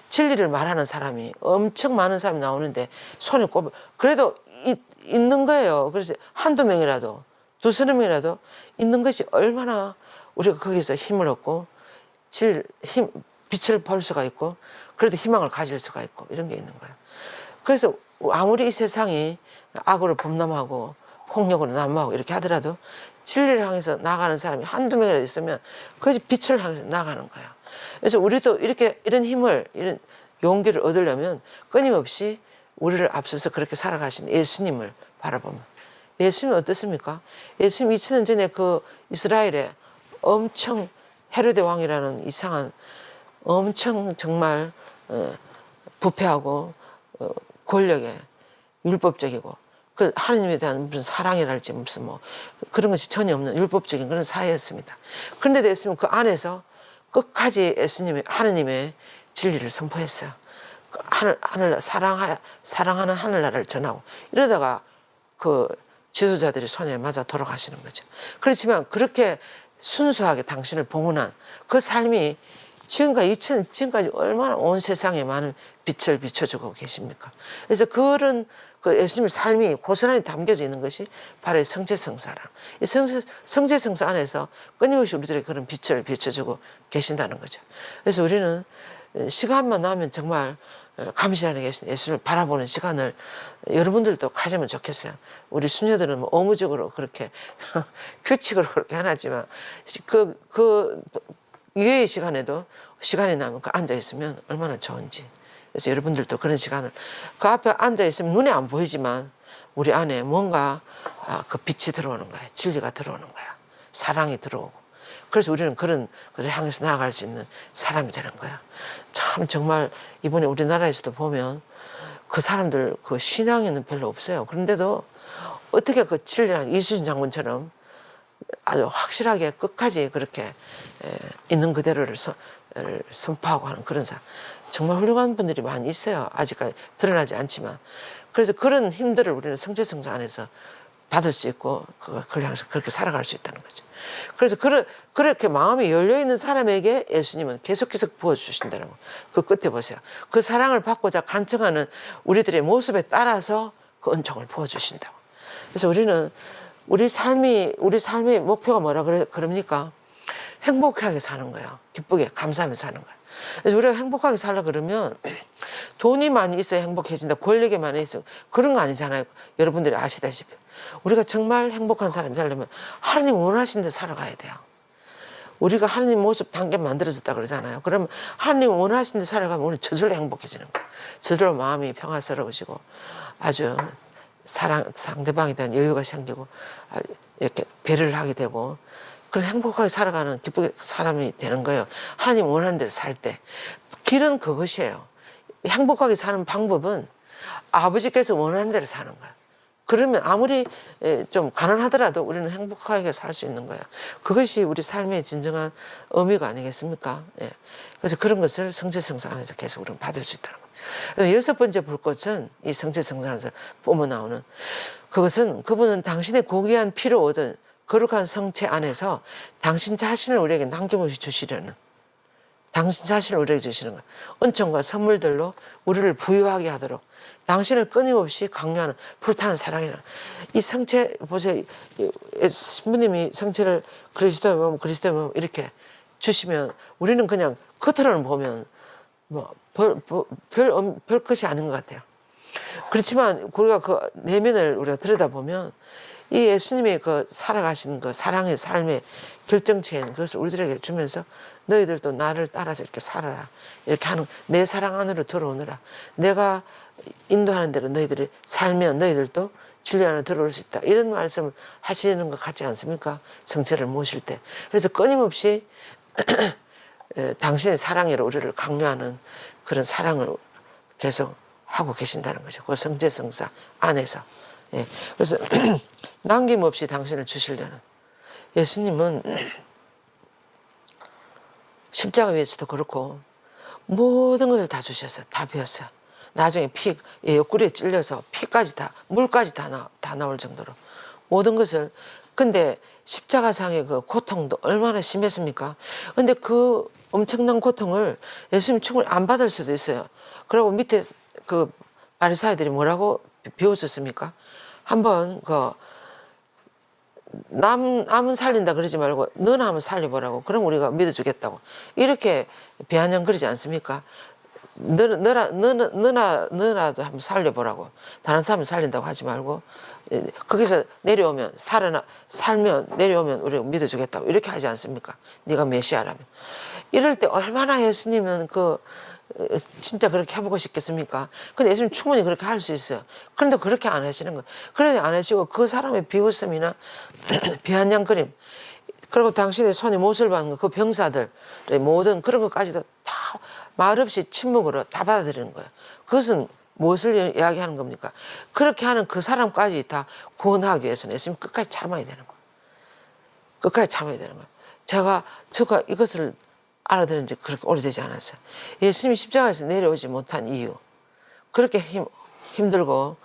진리를 말하는 사람이 엄청 많은 사람이 나오는데 손에 그래도 있는 거예요. 그래서 한두 명이라도 두서너 명이라도 있는 것이 얼마나 우리가 거기서 힘을 얻고 빛을 볼 수가 있고 그래도 희망을 가질 수가 있고 이런 게 있는 거예요. 그래서 아무리 이 세상이 악으로 범람하고 폭력으로 난무하고 이렇게 하더라도 진리를 향해서 나가는 사람이 한두 명이라도 있으면 그것이 빛을 향해서 나가는 거예요. 그래서 우리도 이런 힘을 이런 용기를 얻으려면 끊임없이 우리를 앞서서 그렇게 살아가신 예수님을 바라보면 예수님은 어떻습니까? 예수님 2000년 전에 이스라엘에 엄청 헤로데 왕이라는 이상한 엄청 정말 부패하고 권력에 율법적이고 하나님에 대한 무슨 사랑이랄지 무슨 그런 것이 전혀 없는 율법적인 그런 사회였습니다. 그런데도 예수님은 그 안에서 끝까지 하나님의 진리를 선포했어요. 사랑하는 하늘나라를 전하고 이러다가 지도자들이 손에 맞아 돌아가시는 거죠. 그렇지만 그렇게 순수하게 당신을 봉헌한 그 삶이 지금까지 얼마나 온 세상에 많은 빛을 비춰주고 계십니까? 그래서 그런 예수님의 삶이 고스란히 담겨져 있는 것이 바로 성체성사랑. 이 성체성사 안에서 끊임없이 우리들에게 그런 빛을 비춰주고 계신다는 거죠. 그래서 우리는 시간만 나면 정말 감시하는 계신 예수님을 바라보는 시간을 여러분들도 가지면 좋겠어요. 우리 수녀들은 의무적으로 그렇게 규칙으로 그렇게 안 하지만 유예의 시간에도 시간이 나면 앉아 있으면 얼마나 좋은지. 그래서 여러분들도 그런 시간을 그 앞에 앉아 있으면 눈에 안 보이지만 우리 안에 뭔가 그 빛이 들어오는 거야. 진리가 들어오는 거야. 사랑이 들어오고. 그래서 우리는 그것을 향해서 나아갈 수 있는 사람이 되는 거야. 참 정말 이번에 우리나라에서도 보면 그 사람들 신앙에는 별로 없어요. 그런데도 어떻게 진리랑 이수진 장군처럼 아주 확실하게 끝까지 그렇게 있는 그대로를 선포하고 하는 그런 사람 정말 훌륭한 분들이 많이 있어요. 아직까지 드러나지 않지만 그래서 그런 힘들을 우리는 성체성사 안에서 받을 수 있고 그걸 향해서 그렇게 살아갈 수 있다는 거죠. 그래서 그렇게 마음이 열려있는 사람에게 예수님은 계속해서 부어주신다는 거. 그 끝에 보세요. 그 사랑을 받고자 간청하는 우리들의 모습에 따라서 그 은총을 부어주신다고. 그래서 우리는 우리 삶의 목표가 뭐라 그럽니까? 행복하게 사는 거예요. 기쁘게 감사하며 사는 거예요. 그래서 우리가 행복하게 살려 그러면 돈이 많이 있어야 행복해진다. 권력이 많이 있어 그런 거 아니잖아요. 여러분들이 아시다시피 우리가 정말 행복한 사람이 되려면 하나님 원하신 데 살아가야 돼요. 우리가 하나님 모습 단계 만들어졌다 그러잖아요. 그러면 하나님 원하신 데 살아가면 우리는 저절로 행복해지는 거예요. 저절로 마음이 평화스러워지고 아주 상대방에 대한 여유가 생기고 이렇게 배려를 하게 되고 그런 행복하게 살아가는 기쁘게 사람이 되는 거예요. 하나님 원하는 대로 살 때. 길은 그것이에요. 행복하게 사는 방법은 아버지께서 원하는 대로 사는 거예요. 그러면 아무리 좀 가난하더라도 우리는 행복하게 살 수 있는 거예요. 그것이 우리 삶의 진정한 의미가 아니겠습니까? 예. 그래서 그런 것을 성체성사 안에서 계속 우리는 받을 수 있다는 거예요. 여섯 번째 볼 것은 이 성체성사 안에서 뿜어 나오는 그분은 당신의 고귀한 피로 얻은 거룩한 성체 안에서 당신 자신을 우리에게 남김없이 주시려는 당신 자신을 우리에게 주시는 거예요. 은총과 선물들로 우리를 부유하게 하도록 당신을 끊임없이 강요하는 불타는 사랑이라. 이 성체 보세요. 신부님이 성체를 그리스도의 몸 그리스도의 몸 이렇게 주시면 우리는 그냥 겉으로는 보면 뭐 별 것이 아닌 것 같아요. 그렇지만 우리가 그 내면을 우리가 들여다보면 이 예수님의 그 살아가신 그 사랑의 삶의 결정체인 그것을 우리들에게 주면서 너희들도 나를 따라서 이렇게 살아라. 이렇게 하는 내 사랑 안으로 들어오느라. 내가 인도하는 대로 너희들이 살면 너희들도 진리 안에 들어올 수 있다. 이런 말씀을 하시는 것 같지 않습니까? 성체를 모실 때. 그래서 끊임없이 당신의 사랑으로 우리를 강요하는 그런 사랑을 계속 하고 계신다는 거죠. 그 성제성사 안에서. 예. 그래서 남김없이 당신을 주시려는 예수님은 십자가 위에서도 그렇고 모든 것을 다 주셨어요. 다 배웠어요. 나중에 옆구리에 찔려서 피까지 다 물까지 다 나올 정도로 모든 것을. 근데 십자가상의 그 고통도 얼마나 심했습니까? 근데 그 엄청난 고통을 예수님 충분히 안 받을 수도 있어요. 그리고 밑에 그 바리사이들이 뭐라고 비웃었습니까? 한번 그 남은 살린다 그러지 말고 너나 한번 살려보라고. 그럼 우리가 믿어주겠다고. 이렇게 비아냥거리지 않습니까? 너라도 한번 살려보라고. 다른 사람 살린다고 하지 말고 거기서 내려오면 살면 내려오면 우리가 믿어주겠다고. 이렇게 하지 않습니까? 네가 메시아라면. 이럴 때 얼마나 예수님은 진짜 그렇게 해보고 싶겠습니까? 근데 예수님 충분히 그렇게 할 수 있어요. 그런데 그렇게 안 하시는 거예요. 그런데 안 하시고 그 사람의 비웃음이나 비아냥거림 그리고 당신의 손에 못을 박는 그 병사들의 모든 그런 것까지도 다 말없이 침묵으로 다 받아들이는 거예요. 그것은 무엇을 이야기하는 겁니까? 그렇게 하는 그 사람까지 다 구원하기 위해서는 예수님 끝까지 참아야 되는 거예요. 끝까지 참아야 되는 거예요. 제가 이것을 알아들은 지 그렇게 오래되지 않았어요. 예수님이 십자가에서 내려오지 못한 이유, 그렇게 힘들고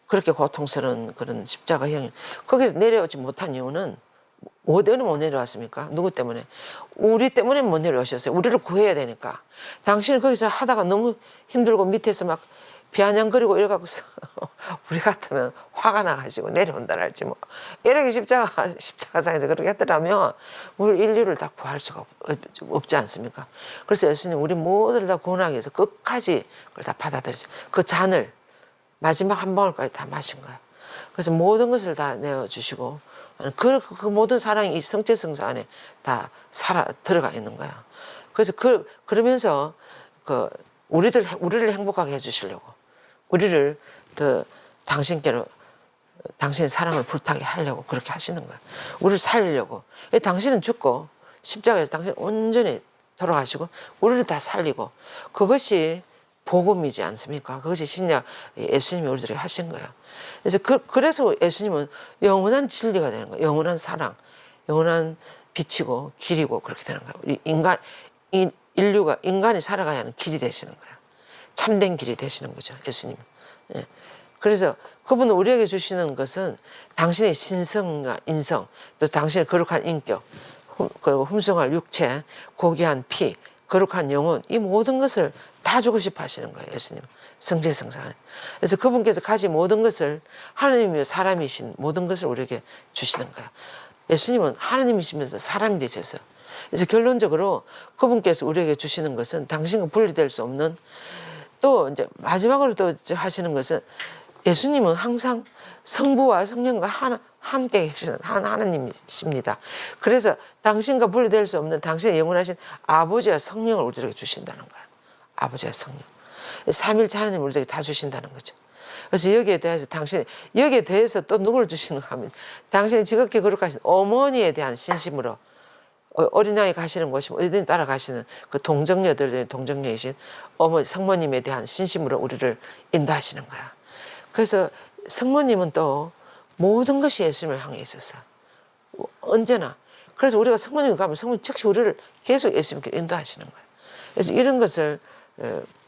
그렇게 고통스러운 그런 십자가형, 거기서 내려오지 못한 이유는 뭐 때문에 못 내려왔습니까? 누구 때문에? 우리 때문에 못 내려오셨어요. 우리를 구해야 되니까. 당신이 거기서 하다가 너무 힘들고 밑에서 막 비아냥거리고 이래갖고서 우리 같으면 화가 나가지고 내려온다 할지 뭐 이렇게 십자가상에서 그렇게 했더라면 우리 인류를 다 구할 수가 없지 않습니까? 그래서 예수님 우리 모두를 다 구원하기 위해서 끝까지 그걸 다 받아들이죠. 그 잔을 마지막 한 방울까지 다 마신 거예요. 그래서 모든 것을 다 내어주시고 그 모든 사랑이 이 성체성사 안에 다 들어가 있는 거야. 그래서 그러면서 우리를 행복하게 해주시려고 우리를 더 당신께로 당신의 사랑을 불타게 하려고 그렇게 하시는 거야. 우리를 살리려고. 당신은 죽고 십자가에서 당신 온전히 돌아가시고 우리를 다 살리고 그것이 복음이지 않습니까? 그것이 신약 예수님이 우리들에게 하신 거예요. 그래서 예수님은 영원한 진리가 되는 거예요. 영원한 사랑, 영원한 빛이고 길이고 그렇게 되는 거예요. 인간이 살아가야 하는 길이 되시는 거예요. 참된 길이 되시는 거죠, 예수님. 예. 그래서 그분은 우리에게 주시는 것은 당신의 신성과 인성, 또 당신의 거룩한 인격, 그리고 흠성할 육체, 고귀한 피, 거룩한 영혼, 이 모든 것을 다 주고 싶어 하시는 거예요, 예수님. 성제성사 안에. 그래서 그분께서 가진 모든 것을 하나님이며 사람이신 모든 것을 우리에게 주시는 거예요. 예수님은 하나님이시면서 사람이 되셨어요. 그래서 결론적으로 그분께서 우리에게 주시는 것은 당신과 분리될 수 없는, 또 이제 마지막으로 또 하시는 것은 예수님은 항상 성부와 성령과 함께 계시는 하나님이십니다. 그래서 당신과 분리될 수 없는 당신의 영원하신 아버지와 성령을 우리에게 주신다는 거예요. 아버지와 성령. 삼일째 하나님 우리에게 다 주신다는 거죠. 그래서 여기에 대해서 또 누구를 주시는가 하면 당신이 지극히 거룩하신 어머니에 대한 신심으로 어린 양이 가시는 곳이 어디든 따라가시는 그 동정녀들의 동정녀이신 어머니 성모님에 대한 신심으로 우리를 인도하시는 거야. 그래서 성모님은 또 모든 것이 예수님을 향해 있었어. 언제나. 그래서 우리가 성모님 가면 성모님 즉시 우리를 계속 예수님께 인도하시는 거예요. 그래서 이런 것을,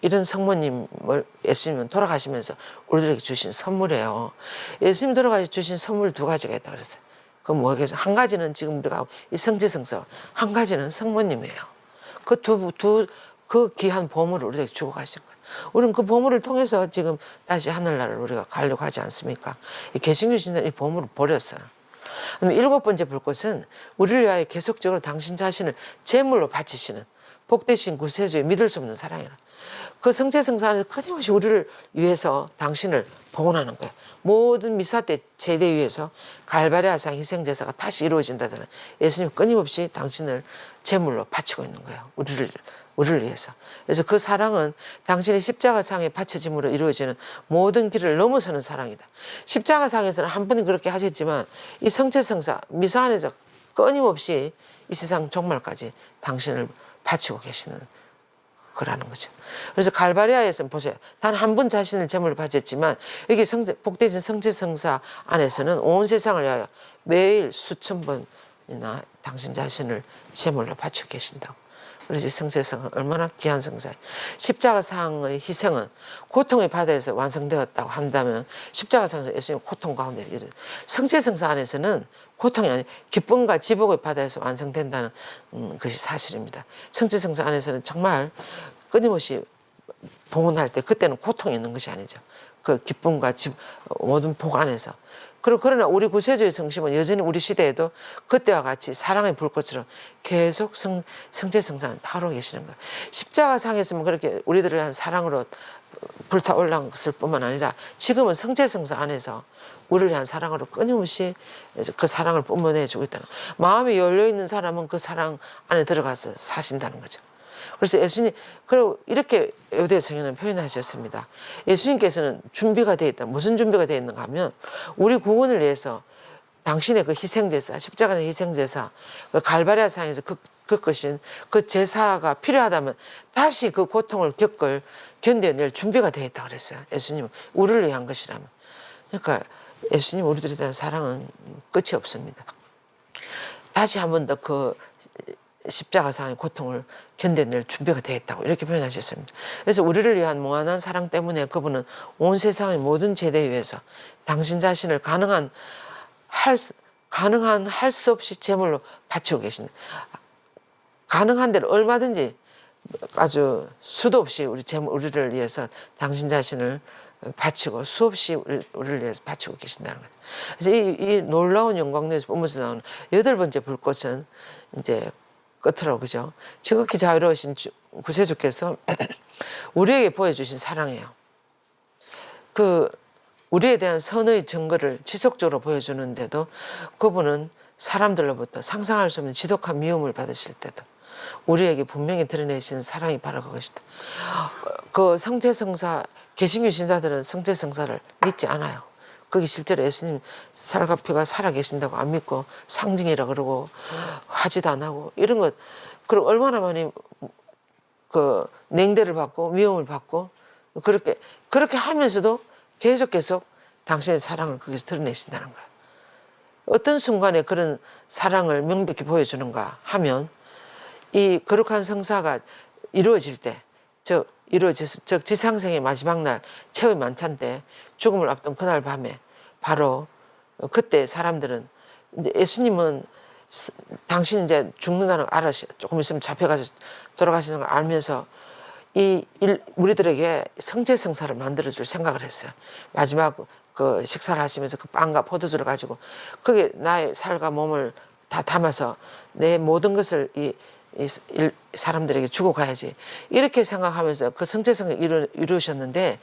이런 성모님을 예수님은 돌아가시면서 우리들에게 주신 선물이에요. 예수님 돌아가시 주신 선물 두 가지가 있다고 그랬어요. 그건 뭐겠어요? 한 가지는 지금 우리가 이 성지성서, 한 가지는 성모님이에요. 그 귀한 보물을 우리에게 주고 가신 거예요. 우리는 그 보물을 통해서 지금 다시 하늘나라를 우리가 가려고 하지 않습니까? 이 개신교 신자는 이 보물을 버렸어요. 그럼 7번째 불꽃은 우리를 위하여 계속적으로 당신 자신을 제물로 바치시는 복되신 구세주의 믿을 수 없는 사랑이라. 그 성체성사 안에서 끊임없이 우리를 위해서 당신을 봉헌하는 거예요. 모든 미사 때 제대 위에서 갈바리아상 희생제사가 다시 이루어진다잖아요. 예수님 끊임없이 당신을 제물로 바치고 있는 거예요. 우리를 위해서. 그래서 그 사랑은 당신의 십자가상에 바쳐짐으로 이루어지는 모든 길을 넘어서는 사랑이다. 십자가상에서는 한 분이 그렇게 하셨지만 이 성체성사 미사 안에서 끊임없이 이 세상 종말까지 당신을 바치고 계시는 거라는 거죠. 그래서 갈바리아에서는 보세요. 단 한 분 자신을 제물로 바쳤지만 여기 복되신 성체성사 안에서는 온 세상을 위하여 매일 수천 번이나 당신 자신을 제물로 바치고 계신다고. 그래서 성체성은 얼마나 귀한 성사예요. 십자가상의 희생은 고통의 바다에서 완성되었다고 한다면 십자가상에서 예수님 고통 가운데 성체성사 안에서는 고통이 아니 기쁨과 지복의 바다에서 완성된다는 것이 사실입니다. 성체성사 안에서는 정말 끊임없이 봉헌할 때 그때는 고통이 있는 것이 아니죠. 그 기쁨과 모든 복 안에서. 그러나 우리 구세주의 성심은 여전히 우리 시대에도 그때와 같이 사랑의 불꽃처럼 계속 성체성사를 타오르고 계시는 거예요. 십자가상에서만 그렇게 우리들을 위한 사랑으로 불타올랐을 뿐만 아니라 지금은 성체성사 안에서 우리를 위한 사랑으로 끊임없이 그 사랑을 뿜어내주고 있다는 거예요. 마음이 열려있는 사람은 그 사랑 안에 들어가서 사신다는 거죠. 그래서 예수님, 그리고 이렇게 요대성에는 표현하셨습니다. 예수님께서는 준비가 되어 있다. 무슨 준비가 되어 있는가 하면 우리 구원을 위해서 당신의 그 희생제사, 십자가의 희생제사, 그 갈바리아상에서 겪으신 그 제사가 필요하다면 다시 그 고통을 견뎌낼 준비가 되어 있다 그랬어요. 예수님은 우리를 위한 것이라면. 그러니까 예수님 우리들에 대한 사랑은 끝이 없습니다. 다시 한 번 더 그 십자가상의 고통을 견뎌낼 준비가 되어 있다고 이렇게 표현하셨습니다. 그래서 우리를 위한 무한한 사랑 때문에 그분은 온 세상의 모든 제대 위에서 당신 자신을 가능한 할 수 없이 제물로 바치고 계신, 가능한 대로 얼마든지 아주 수도 없이 우리를 위해서 당신 자신을 바치고 수없이 우리를 위해서 바치고 계신다는 거죠. 그래서 이 놀라운 영광에서 뿜어서 나오는 8번째 불꽃은 이제 끝으로, 그죠? 지극히 자유로우신 구세주께서 우리에게 보여주신 사랑이에요. 그 우리에 대한 선의 증거를 지속적으로 보여주는데도 그분은 사람들로부터 상상할 수 없는 지독한 미움을 받으실 때도 우리에게 분명히 드러내신 사랑이 바로 그것이다. 그 성체성사, 개신교 신자들은 성체성사를 믿지 않아요. 거기 실제로 예수님 살과 피가 살아계신다고 안 믿고 상징이라 그러고 하지도 안 하고 이런 것, 그리고 얼마나 많이 그 냉대를 받고 미움을 받고 그렇게 하면서도 계속 당신의 사랑을 거기서 드러내신다는 거예요. 어떤 순간에 그런 사랑을 명백히 보여주는가 하면 이 거룩한 성사가 이루어질 때, 즉 지상생의 마지막 날 최후의 만찬 때 죽음을 앞둔 그날 밤에 바로 그때 사람들은 이제 예수님은 당신 이제 죽는다는 걸 알아, 조금 있으면 잡혀가서 돌아가시는 걸 알면서 우리들에게 성체성사를 만들어줄 생각을 했어요. 마지막 그 식사를 하시면서 그 빵과 포도주를 가지고 거기에 나의 살과 몸을 다 담아서 내 모든 것을 이 사람들에게 주고 가야지 이렇게 생각하면서 그 성체성을 이루셨는데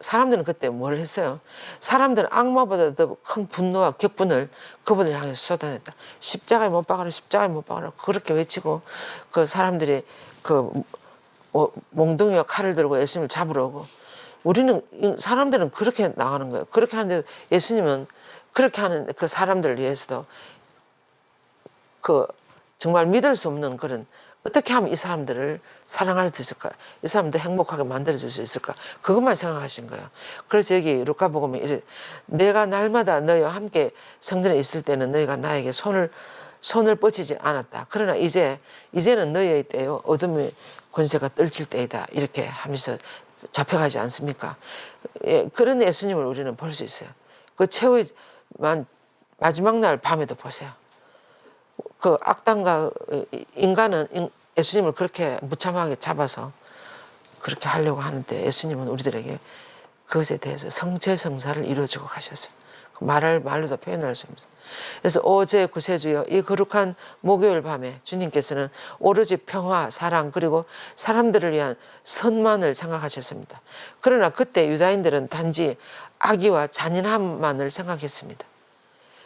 사람들은 그때 뭘 했어요? 사람들은 악마보다 더 큰 분노와 격분을 그분을 향해서 쏟아냈다. 십자가에 못 박아라, 십자가에 못 박아라 그렇게 외치고 그 사람들이 그 몽둥이와 칼을 들고 예수님을 잡으러 오고, 사람들은 그렇게 나가는 거예요. 그렇게 하는데 예수님은 그렇게 하는 그 사람들을 위해서도 정말 믿을 수 없는 그런, 어떻게 하면 이 사람들을 사랑할 수 있을까? 이 사람들 행복하게 만들어줄 수 있을까? 그것만 생각하신 거예요. 그래서 여기 루카복음에 이래, 내가 날마다 너희와 함께 성전에 있을 때는 너희가 나에게 손을 뻗치지 않았다. 그러나 이제는 너희의 때요 어둠의 권세가 떨칠 때이다. 이렇게 하면서 잡혀가지 않습니까? 예, 그런 예수님을 우리는 볼 수 있어요. 그 최후의 마지막 날 밤에도 보세요. 그 악당과 예수님을 그렇게 무참하게 잡아서 그렇게 하려고 하는데 예수님은 우리들에게 그것에 대해서 성체성사를 이루어주고 가셨어요. 말로도 표현할 수 없습니다. 그래서 오제 구세주여, 이 거룩한 목요일 밤에 주님께서는 오로지 평화, 사랑, 그리고 사람들을 위한 선만을 생각하셨습니다. 그러나 그때 유다인들은 단지 악의와 잔인함만을 생각했습니다.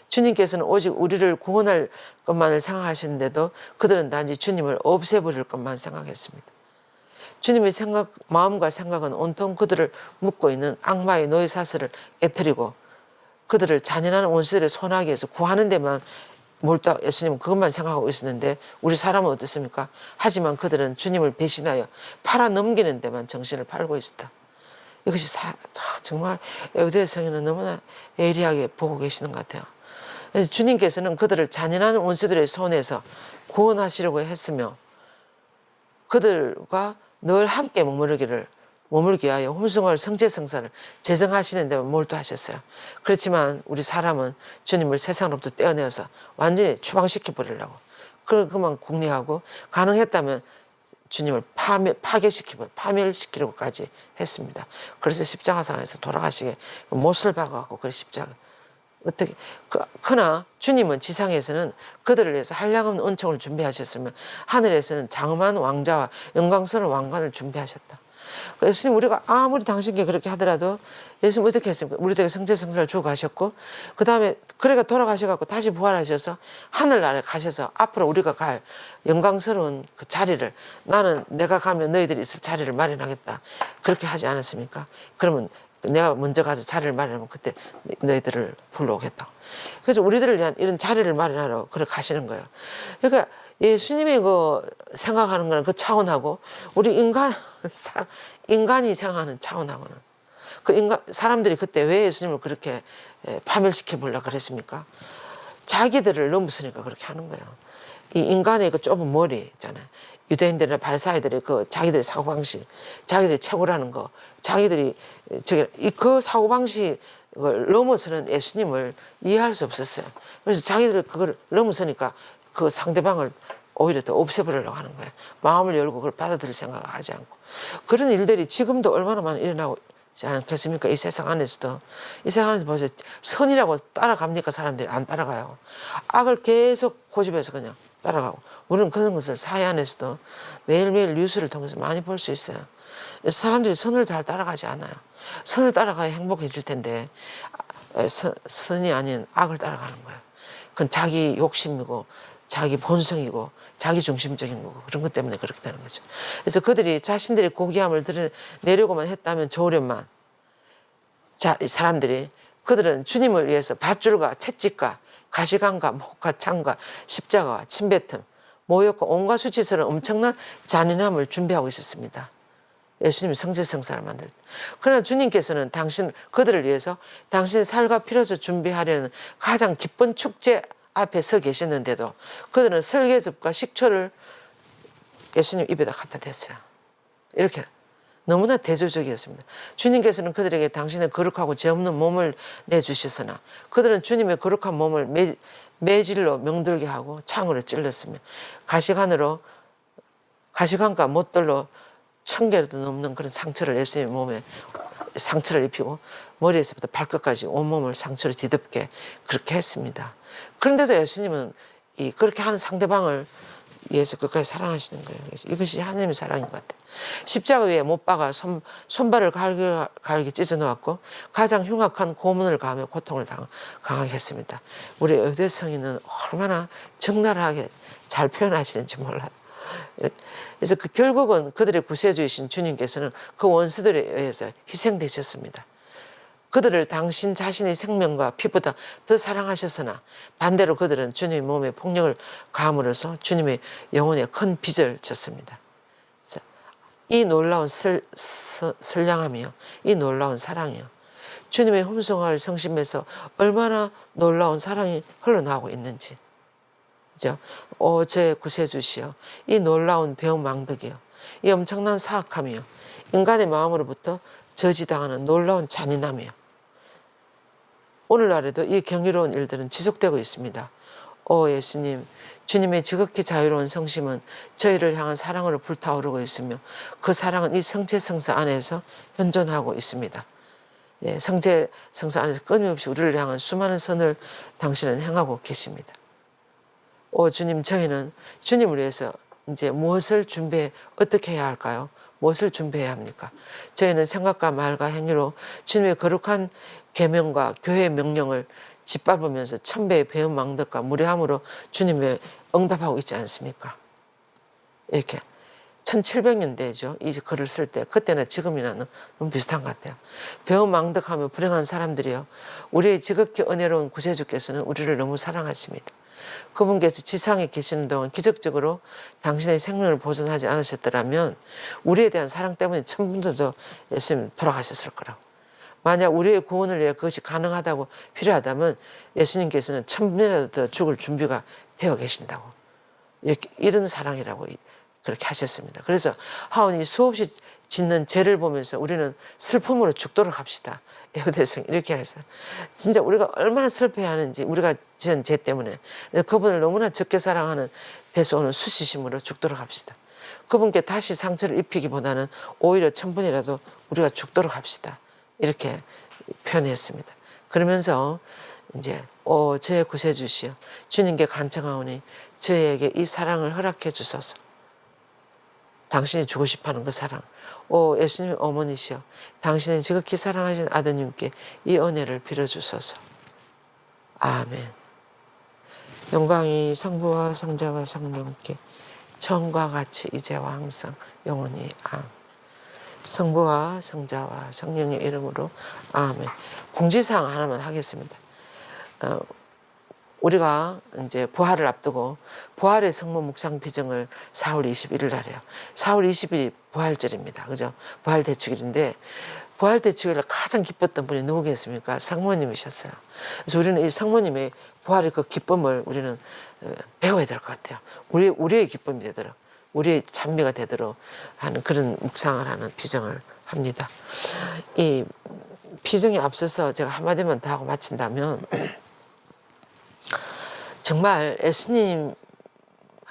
주님께서는 오직 우리를 구원할 것만을 생각하시는데도 그들은 단지 주님을 없애버릴 것만 생각했습니다. 주님의 마음과 생각은 온통 그들을 묶고 있는 악마의 노예 사슬을 깨뜨리고 그들을 잔인한 원수들의 손아귀에서 구하는 데만 몰두하고 예수님은 그것만 생각하고 있었는데 우리 사람은 어떻습니까? 하지만 그들은 주님을 배신하여 팔아넘기는 데만 정신을 팔고 있었다. 이것이 정말 에우대 성인은 너무나 예리하게 보고 계시는 것 같아요. 그래서 주님께서는 그들을 잔인한 원수들의 손에서 구원하시려고 했으며 그들과 늘 함께 머물기 위하여 홈승을 성체성사를 제정하시는 데만 몰두하셨어요. 그렇지만 우리 사람은 주님을 세상으로부터 떼어내어서 완전히 추방시켜 버리려고 그만 궁리하고 가능했다면 주님을 파멸시키려고까지 했습니다. 그래서 십자가상에서 돌아가시게 못을 박아갖고 그 십자가 어떻게 그러나 주님은 지상에서는 그들을 위해서 한량없는 은총을 준비하셨으며 하늘에서는 장엄한 왕자와 영광스러운 왕관을 준비하셨다. 예수님 우리가 아무리 당신께 그렇게 하더라도 예수님 어떻게 했습니까? 우리에게 성체성사를 주고 가셨고 그 다음에 그래가 돌아가셔갖고 다시 부활하셔서 하늘나라에 가셔서 앞으로 우리가 갈 영광스러운 그 자리를 나는 내가 가면 너희들이 있을 자리를 마련하겠다. 그렇게 하지 않았습니까? 그러면 내가 먼저 가서 자리를 마련하면 그때 너희들을 불러오겠다. 그래서 우리들을 위한 이런 자리를 마련하러 그렇게 가시는 거예요. 그러니까 예수님이 그 생각하는 거는 그 차원하고 우리 인간이 생각하는 차원하고는 사람들이 그때 왜 예수님을 그렇게 파멸시켜 보려고 그랬습니까? 자기들을 넘어서니까 그렇게 하는 거예요. 이 인간의 그 좁은 머리 있잖아요. 유대인들이나 바리사이들의 그 자기들의 사고방식, 자기들이 최고라는 거, 자기들이 그 사고방식을 넘어서는 예수님을 이해할 수 없었어요. 그래서 자기들 그걸 넘어서니까 그 상대방을 오히려 더 없애버리려고 하는 거예요. 마음을 열고 그걸 받아들일 생각을 하지 않고. 그런 일들이 지금도 얼마나 많이 일어나고 있지 않겠습니까? 이 세상 안에서도. 이 세상 안에서 보세요. 선이라고 따라갑니까? 사람들이 안 따라가요. 악을 계속 고집해서 그냥 따라가고. 우리는 그런 것을 사회 안에서도 매일매일 뉴스를 통해서 많이 볼 수 있어요. 사람들이 선을 잘 따라가지 않아요. 선을 따라가야 행복해질 텐데 선이 아닌 악을 따라가는 거예요. 그건 자기 욕심이고 자기 본성이고 자기 중심적인 거고 그런 것 때문에 그렇게 되는 거죠. 그래서 그들이 자신들의 고귀함을 드러내려고만 했다면 좋으련만 사람들이 그들은 주님을 위해서 밧줄과 채찍과 가시관과 목과 창과 십자가와 침뱉음 모욕과 온갖 수치스러운 엄청난 잔인함을 준비하고 있었습니다. 예수님이 성체성사를 만들 때. 그러나 주님께서는 그들을 위해서 당신의 살과 피로서 준비하려는 가장 기쁜 축제 앞에 서 계셨는데도 그들은 설계즙과 식초를 예수님 입에다 갖다 댔어요. 이렇게 너무나 대조적이었습니다. 주님께서는 그들에게 당신의 거룩하고 죄 없는 몸을 내주셨으나 그들은 주님의 거룩한 몸을 매질로 명들게 하고 창으로 찔렀으며 가시관과 못돌로 1000개로도 넘는 그런 상처를 예수님의 몸에 상처를 입히고 머리에서부터 발끝까지 온몸을 상처로 뒤덮게 그렇게 했습니다. 그런데도 예수님은 그렇게 하는 상대방을 위해서 끝까지 사랑하시는 거예요. 그래서 이것이 하나님의 사랑인 것 같아요. 십자가 위에 못 박아 손발을 갈게 찢어 놓았고 가장 흉악한 고문을 가하며 고통을 강하게 했습니다. 우리 의대 성인은 얼마나 적나라하게 잘 표현하시는지 몰라요. 그래서 결국은 그들의 구세주이신 주님께서는 그 원수들에 의해서 희생되셨습니다. 그들을 당신 자신의 생명과 피보다 더 사랑하셨으나 반대로 그들은 주님의 몸에 폭력을 가함으로써 주님의 영혼에 큰 빚을 졌습니다. 이 놀라운 선량함이요, 이 놀라운 사랑이요, 주님의 흠숭을 성심에서 얼마나 놀라운 사랑이 흘러나오고 있는지, 그죠? 제 구세주시여, 이 놀라운 배은망덕이요, 이 엄청난 사악함이요, 인간의 마음으로부터 저지당하는 놀라운 잔인함이요. 오늘날에도 이 경이로운 일들은 지속되고 있습니다. 예수님, 주님의 지극히 자유로운 성심은 저희를 향한 사랑으로 불타오르고 있으며 그 사랑은 이 성체성사 안에서 현존하고 있습니다. 예, 성체성사 안에서 끊임없이 우리를 향한 수많은 선을 당신은 행하고 계십니다. 오 주님, 저희는 주님을 위해서 이제 무엇을 어떻게 해야 할까요? 무엇을 준비해야 합니까? 저희는 생각과 말과 행위로 주님의 거룩한 계명과 교회의 명령을 짓밟으면서 천배의 배은망덕과 무례함으로 주님의 응답하고 있지 않습니까? 이렇게 1700년대죠. 이 글을 쓸 때 그때나 지금이나 너무 비슷한 것 같아요. 배은망덕하며 불행한 사람들이요, 우리의 지극히 은혜로운 구세주께서는 우리를 너무 사랑하십니다. 그분께서 지상에 계시는 동안 기적적으로 당신의 생명을 보존하지 않으셨더라면 우리에 대한 사랑 때문에 천분도 더 예수님 돌아가셨을 거라고. 만약 우리의 구원을 위해 그것이 가능하다고 필요하다면 예수님께서는 1000분이라도 더 죽을 준비가 되어 계신다고. 이런 사랑이라고 그렇게 하셨습니다. 그래서 하온이 수없이 짓는 죄를 보면서 우리는 슬픔으로 죽도록 합시다. 에호대성 이렇게 해서 진짜 우리가 얼마나 슬퍼하는지, 우리가 지은 죄 때문에 그분을 너무나 적게 사랑하는 데서 오는 수치심으로 죽도록 합시다. 그분께 다시 상처를 입히기보다는 오히려 1000분이라도 우리가 죽도록 합시다. 이렇게 표현했습니다. 그러면서 이제 저의 구세주시여, 주님께 간청하오니 저에게 이 사랑을 허락해 주소서. 당신이 주고 싶어하는 그 사랑. 예수님 어머니시여, 당신의 지극히 사랑하신 아드님께 이 은혜를 빌어주소서. 아멘. 영광이 성부와 성자와 성령께 처음과 같이 이제와 항상 영원히 아멘. 성부와 성자와 성령의 이름으로 아멘. 공지사항 하나만 하겠습니다. 우리가 이제 부활을 앞두고 부활의 성모 묵상 비정을 4월 21일 날 해요. 4월 20일이 부활절입니다. 그죠? 부활 대축일인데 부활 대축일을 가장 기뻤던 분이 누구겠습니까? 성모님이셨어요. 그래서 우리는 이 성모님의 부활의 그 기쁨을 우리는 배워야 될 것 같아요. 우리의 기쁨이 되도록, 우리의 찬미가 되도록 하는 그런 묵상을 하는 비정을 합니다. 이 비정에 앞서서 제가 한마디만 더 하고 마친다면, 정말 예수님,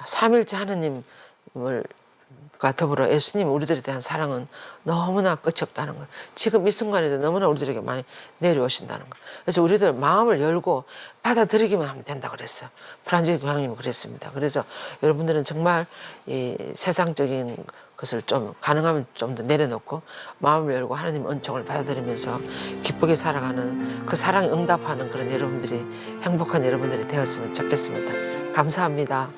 삼일째 하느님과 더불어 예수님 우리들에 대한 사랑은 너무나 끝이 없다는 거. 지금 이 순간에도 너무나 우리들에게 많이 내려오신다는 거. 그래서 우리들 마음을 열고 받아들이기만 하면 된다고 그랬어요. 프란지스 교황님이 그랬습니다. 그래서 여러분들은 정말 이 세상적인 것을 좀 가능하면 좀 더 내려놓고 마음을 열고 하나님 은총을 받아들이면서 기쁘게 살아가는, 그 사랑에 응답하는 그런 여러분들이, 행복한 여러분들이 되었으면 좋겠습니다. 감사합니다.